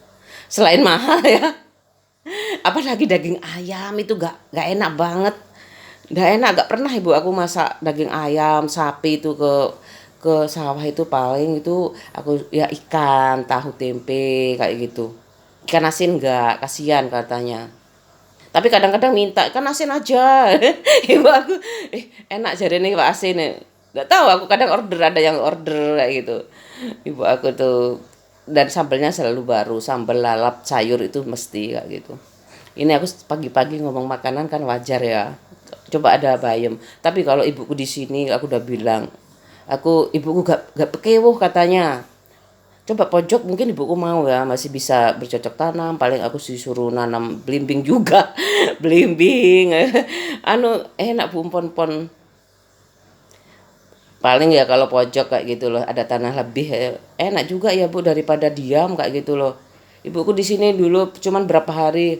Selain mahal ya, apalagi daging ayam itu nggak enak banget. Nggak enak, nggak pernah ibu aku masak daging ayam sapi itu ke sawah itu paling itu aku ya ikan tahu tempe kayak gitu. Ikan asin nggak, kasihan katanya. Tapi kadang-kadang minta ikan asin aja. Ibu aku enak jarene Pak asin. Nggak tahu aku kadang order, ada yang order kayak gitu. Ibu aku tuh dan sambelnya selalu baru, sambal lalap sayur itu mesti kayak gitu. Ini aku pagi-pagi ngomong makanan kan wajar ya. Coba ada bayam. Tapi kalau ibuku di sini aku udah bilang, ibuku gak pekewuh katanya. Coba pojok mungkin ibuku mau ya, masih bisa bercocok tanam, paling aku disuruh nanam belimbing juga. Belimbing. Enak Bu pon-pon. Paling ya kalau pojok kayak gitu loh, ada tanah lebih enak juga ya Bu daripada diam kayak gitu loh. Ibuku di sini dulu cuman berapa hari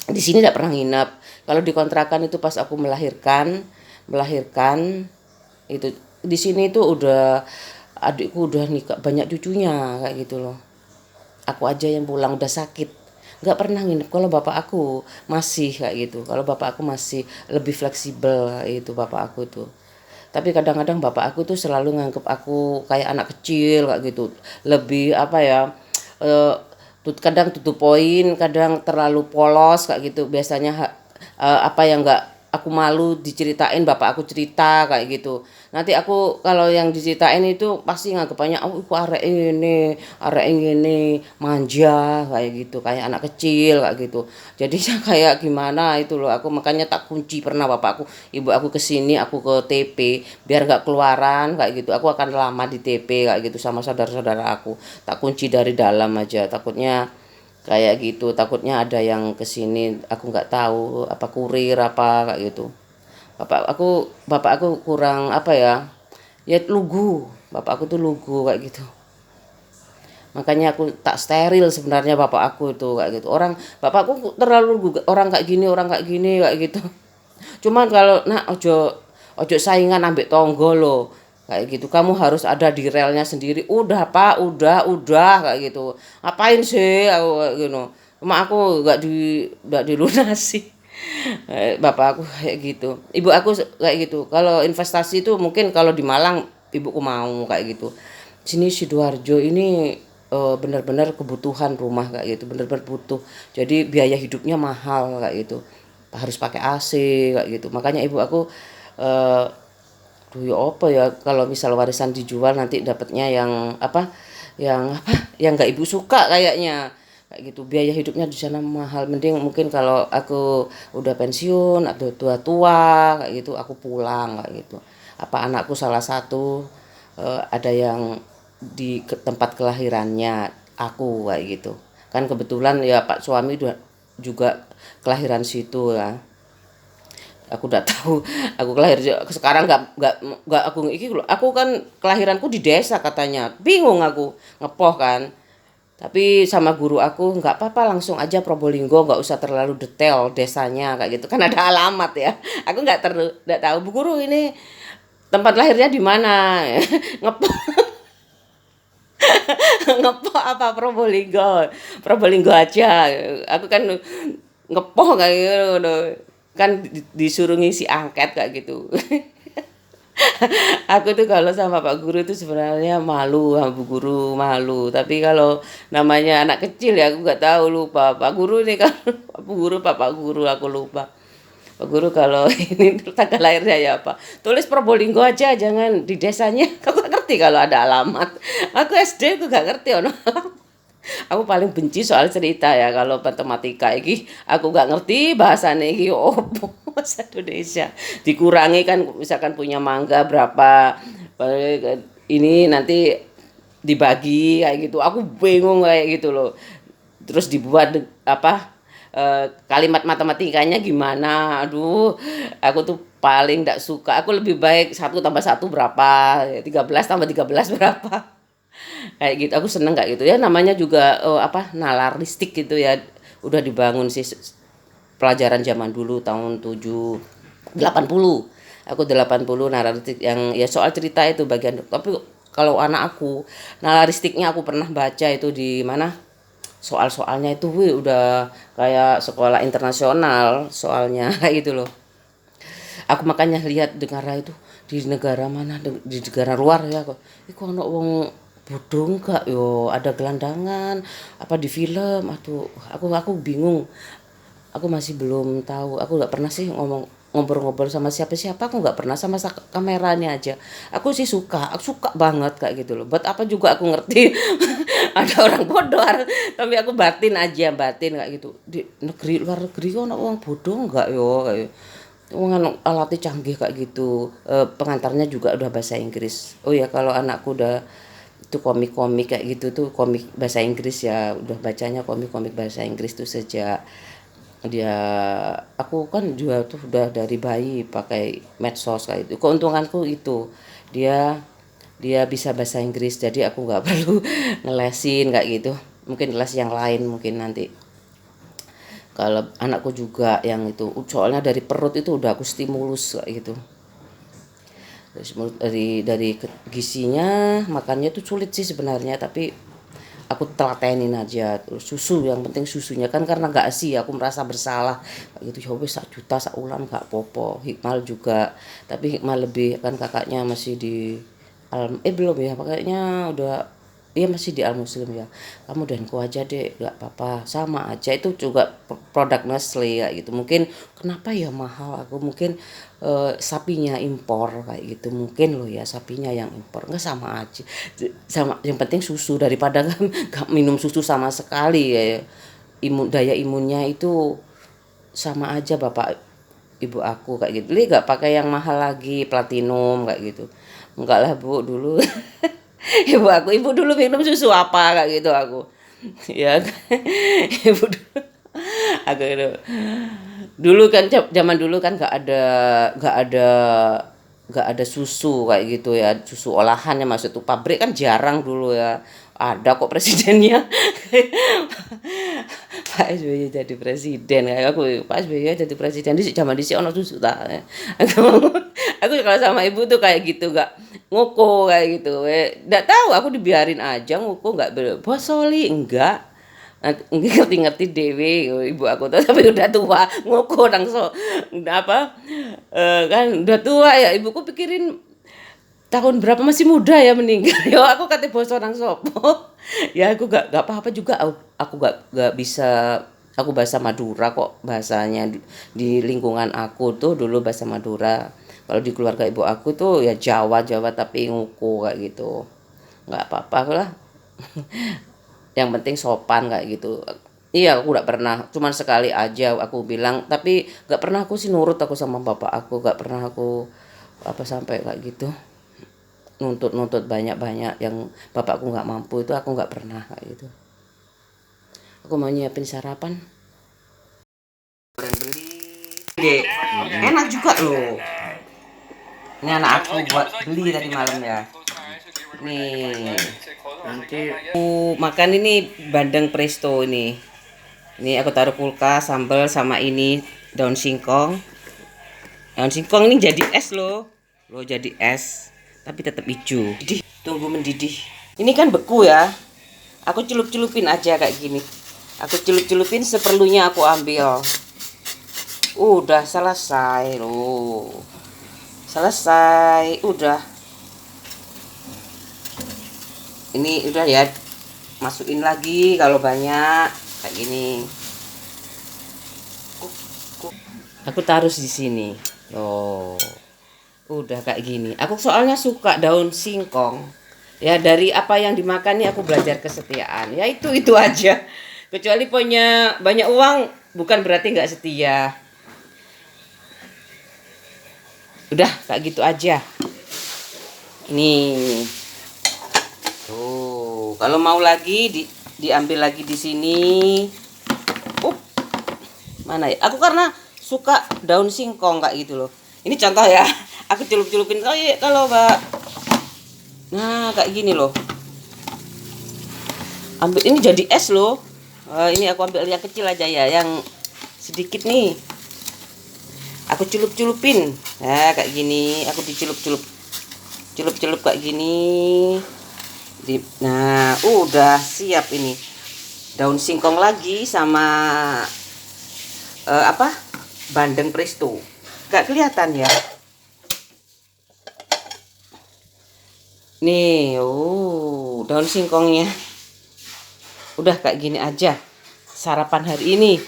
di sini tidak pernah nginep. Kalau di kontrakan itu pas aku melahirkan itu di sini itu udah adikku udah nikah banyak cucunya kayak gitu loh. Aku aja yang pulang udah sakit. Nggak pernah nginep. Kalau bapak aku masih kayak gitu. Kalau bapak aku masih lebih fleksibel itu bapak aku tuh. Tapi kadang-kadang bapak aku tuh selalu nganggep aku kayak anak kecil kayak gitu. Lebih apa ya? eh, Kadang tutup poin, kadang terlalu polos kayak gitu. Biasanya apa yang enggak aku malu diceritain bapak aku cerita kayak gitu. Nanti aku kalau yang diceritain itu pasti nganggepannya oh iku arek ini manja kayak gitu, kayak anak kecil kayak gitu. Jadinya kayak gimana itu loh. Aku makanya tak kunci pernah bapakku, ibu aku kesini, aku ke TP biar nggak keluaran kayak gitu. Aku akan lama di TP kayak gitu sama saudara-saudara aku. Tak kunci dari dalam aja. Takutnya kayak gitu, takutnya ada yang kesini aku nggak tahu apa kurir apa kayak gitu. Bapak aku kurang apa ya lugu. Bapak aku tuh lugu kayak gitu, makanya aku tak steril sebenarnya bapak aku itu kayak gitu. Bapakku terlalu lugu, orang kayak gini kayak gitu. Cuman kalau ojo ojo saingan ambek tonggo lo kayak gitu, kamu harus ada di relnya sendiri. Udah Pak, udah kayak gitu. Ngapain sih aku kayak gitu. Cuma aku nggak dilunasi. Bapak aku kayak gitu, ibu aku kayak gitu. Kalau investasi itu mungkin kalau di Malang ibuku mau kayak gitu. Sini Sidoarjo ini benar-benar kebutuhan rumah kayak gitu, benar-benar butuh. Jadi biaya hidupnya mahal kayak gitu, harus pakai AC kayak gitu. Makanya ibu aku eh duh ya apa ya, kalau misal warisan dijual nanti dapatnya yang nggak ibu suka kayaknya kayak gitu. Biaya hidupnya di sana mahal. Mending mungkin kalau aku udah pensiun atau tua-tua kayak gitu aku pulang kayak gitu. Apa anakku salah satu ada yang di tempat kelahirannya aku kayak gitu. Kan kebetulan ya Pak suami juga kelahiran situ ya. Aku udah tahu, aku sekarang nggak aku kan kelahiranku di desa katanya. Bingung aku, ngepoh kan. Tapi sama guru aku nggak apa-apa, langsung aja Probolinggo, nggak usah terlalu detail desanya kayak gitu, kan ada alamat ya. Aku nggak tahu Bu Guru ini tempat lahirnya di mana. Ngepoh. Ngepoh apa Probolinggo, Probolinggo aja. Aku kan ngepoh kayak gitu kan, disuruh ngisi angket kayak gitu. Aku tuh kalau sama Pak Guru itu sebenarnya malu, sama Bu Guru malu. Tapi kalau namanya anak kecil ya aku nggak tahu, lupa. Pak Guru ini kan Bu Guru Pak Guru aku lupa. Pak Guru kalau ini tanggal lahirnya ya apa? Tulis Probolinggo aja, jangan di desanya. Aku gak ngerti kalau ada alamat. Aku SD aku gak ngerti ono. Aku paling benci soal cerita ya, kalau matematika iki aku gak ngerti bahasane iki opo. Bahasa Indonesia dikurangi kan, misalkan punya mangga berapa ini nanti dibagi kayak gitu, aku bingung kayak gitu loh. Terus dibuat kalimat matematikanya gimana, aduh aku tuh paling tidak suka. Aku lebih baik 1 tambah 1 berapa, 13 tambah 13 berapa. Kayak gitu. Aku seneng kayak gitu ya. Namanya juga apa nalaristik gitu ya. Udah dibangun sih pelajaran zaman dulu tahun 80. Aku 80 nalaristik yang ya soal cerita itu bagian. Tapi kalau anak aku nalaristiknya aku pernah baca itu di mana soal-soalnya itu wih, udah kayak sekolah internasional soalnya kayak gitu loh. Aku makanya lihat dengar itu di negara mana di negara luar ya kok. Iku ono wong bodho enggak yo ada gelandangan apa di film atau aku bingung. Aku masih belum tahu. Aku nggak pernah sih ngobrol-ngobrol sama siapa-siapa. Aku nggak pernah sama kameranya aja. Aku sih aku suka banget kayak gitu loh. Buat apa juga aku ngerti ada orang bodoh, tapi aku batin kayak gitu. Di luar negeri kok orang bodoh enggak yo kayak alatnya canggih kayak gitu. Pengantarnya juga udah bahasa Inggris. Oh ya kalau anakku udah itu komik-komik kayak gitu tuh komik bahasa Inggris ya udah bacanya komik-komik bahasa Inggris tuh sejak dia aku kan juga tuh udah dari bayi pakai medsos kayak itu. Keuntunganku itu dia dia bisa bahasa Inggris jadi aku nggak perlu ngelesin kayak gitu. Mungkin les yang lain mungkin nanti. Kalau anakku juga yang itu soalnya dari perut itu udah aku stimulus kayak gitu. Dari gizinya makannya tuh sulit sih sebenarnya tapi aku telatenin aja terus susu yang penting susunya kan karena gak asi aku merasa bersalah gitu ya wis 1 juta saulan gak popo. Hikmal juga tapi Hikmal lebih kan kakaknya masih di belum ya pakainya udah iya masih di Al Muslim ya kamu Denko aja deh gak apa-apa sama aja itu juga produk Nestle kayak gitu mungkin kenapa ya mahal aku mungkin sapinya impor kayak gitu mungkin loh ya sapinya yang impor nggak sama aja sama yang penting susu daripada nggak minum susu sama sekali ya daya imunnya itu sama aja bapak ibu aku kayak gitu nggak pakai yang mahal lagi platinum kayak gitu enggak lah bu dulu ibu dulu minum susu apa kayak gitu aku ya ibu dulu aku itu dulu kan zaman dulu kan nggak ada susu kayak gitu ya susu olahannya maksud tuh pabrik kan jarang dulu ya ada kok presidennya Pak SBY jadi presiden kayak aku Pak SBY jadi presiden di zaman disi ono susu tak aku kalau sama ibu tuh kayak gitu gak ngoko kayak gitu nggak tahu aku dibiarin aja ngoko nggak bosoli enggak ngerti-ngerti dewe ibu aku tuh tapi udah tua ngoko so apa kan udah tua ya ibuku pikirin tahun berapa masih muda ya meninggal yo aku kata bos orang sopo ya aku gak apa-apa juga aku gak bisa aku bahasa Madura kok bahasanya di lingkungan aku tuh dulu bahasa Madura kalau di keluarga ibu aku tuh ya Jawa tapi nguku kayak gitu nggak apa-apa lah yang penting sopan kayak gitu iya aku gak pernah cuman sekali aja aku bilang tapi gak pernah aku sih nurut aku sama bapak aku gak pernah aku apa sampai kayak gitu nuntut banyak-banyak yang bapakku nggak mampu itu aku nggak pernah kayak gitu aku mau nyiapin sarapan beli deh enak juga loh ini anak aku buat beli tadi malam ya nih nanti aku makan ini bandeng presto ini aku taruh kulkas sambal sama ini daun singkong ini jadi es loh jadi es tapi tetap hijau. Tunggu mendidih. Ini kan beku ya. Aku celup-celupin aja kayak gini. Aku celup-celupin seperlunya aku ambil. Udah selesai loh. Selesai, udah. Ini udah ya. Masukin lagi kalau banyak kayak gini. Aku taruh di sini. Loh. Udah kayak gini. Aku soalnya suka daun singkong. Ya dari apa yang dimakan nih aku belajar kesetiaan. Ya itu aja. Kecuali punya banyak uang bukan berarti nggak setia. Udah kayak gitu aja. Nih. Tuh, kalau mau lagi diambil lagi di sini. Mana ya? Aku karena suka daun singkong kayak gitu loh. Ini contoh ya. Aku celup-celupin kalau Mbak. Nah, kayak gini loh. Ambil ini jadi es loh. Ini aku ambil yang kecil aja ya, yang sedikit nih. Aku celup-celupin. Nah, kayak gini. Aku dicelup-celup. Celup-celup kayak gini. Nah, udah siap ini. Daun singkong lagi sama apa? Bandeng presto. Gak kelihatan ya. Nih, daun singkongnya. Udah kayak gini aja. Sarapan hari ini.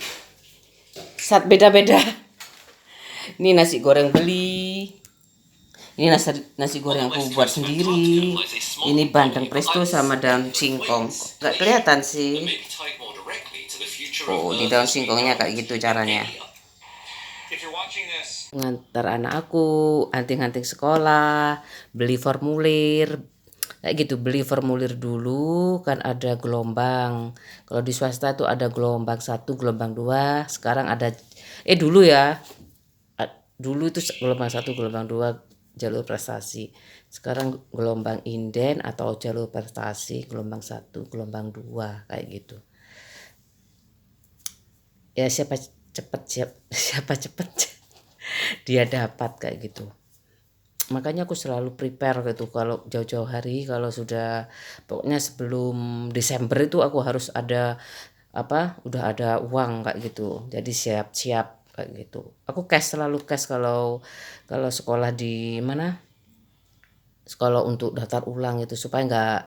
Saat beda-beda. Ini nasi goreng beli. Ini nasi goreng aku buat sendiri. Ini bandeng presto sama daun singkong. Gak kelihatan sih. Oh, di daun singkongnya kayak gitu caranya. Ngantar anak aku, anting-anting sekolah, beli formulir. Kayak gitu, beli formulir dulu kan ada gelombang. Kalau di swasta tuh ada gelombang 1, gelombang 2. Sekarang ada dulu ya. Dulu itu gelombang 1, gelombang 2 jalur prestasi. Sekarang gelombang inden atau jalur prestasi gelombang 1, gelombang 2 kayak gitu. Ya siapa cepet dia dapat kayak gitu. Makanya aku selalu prepare gitu kalau jauh-jauh hari, kalau sudah pokoknya sebelum Desember itu aku harus ada udah ada uang kayak gitu. Jadi siap-siap kayak gitu. Aku selalu cash kalau sekolah di mana? Sekolah untuk daftar ulang itu supaya nggak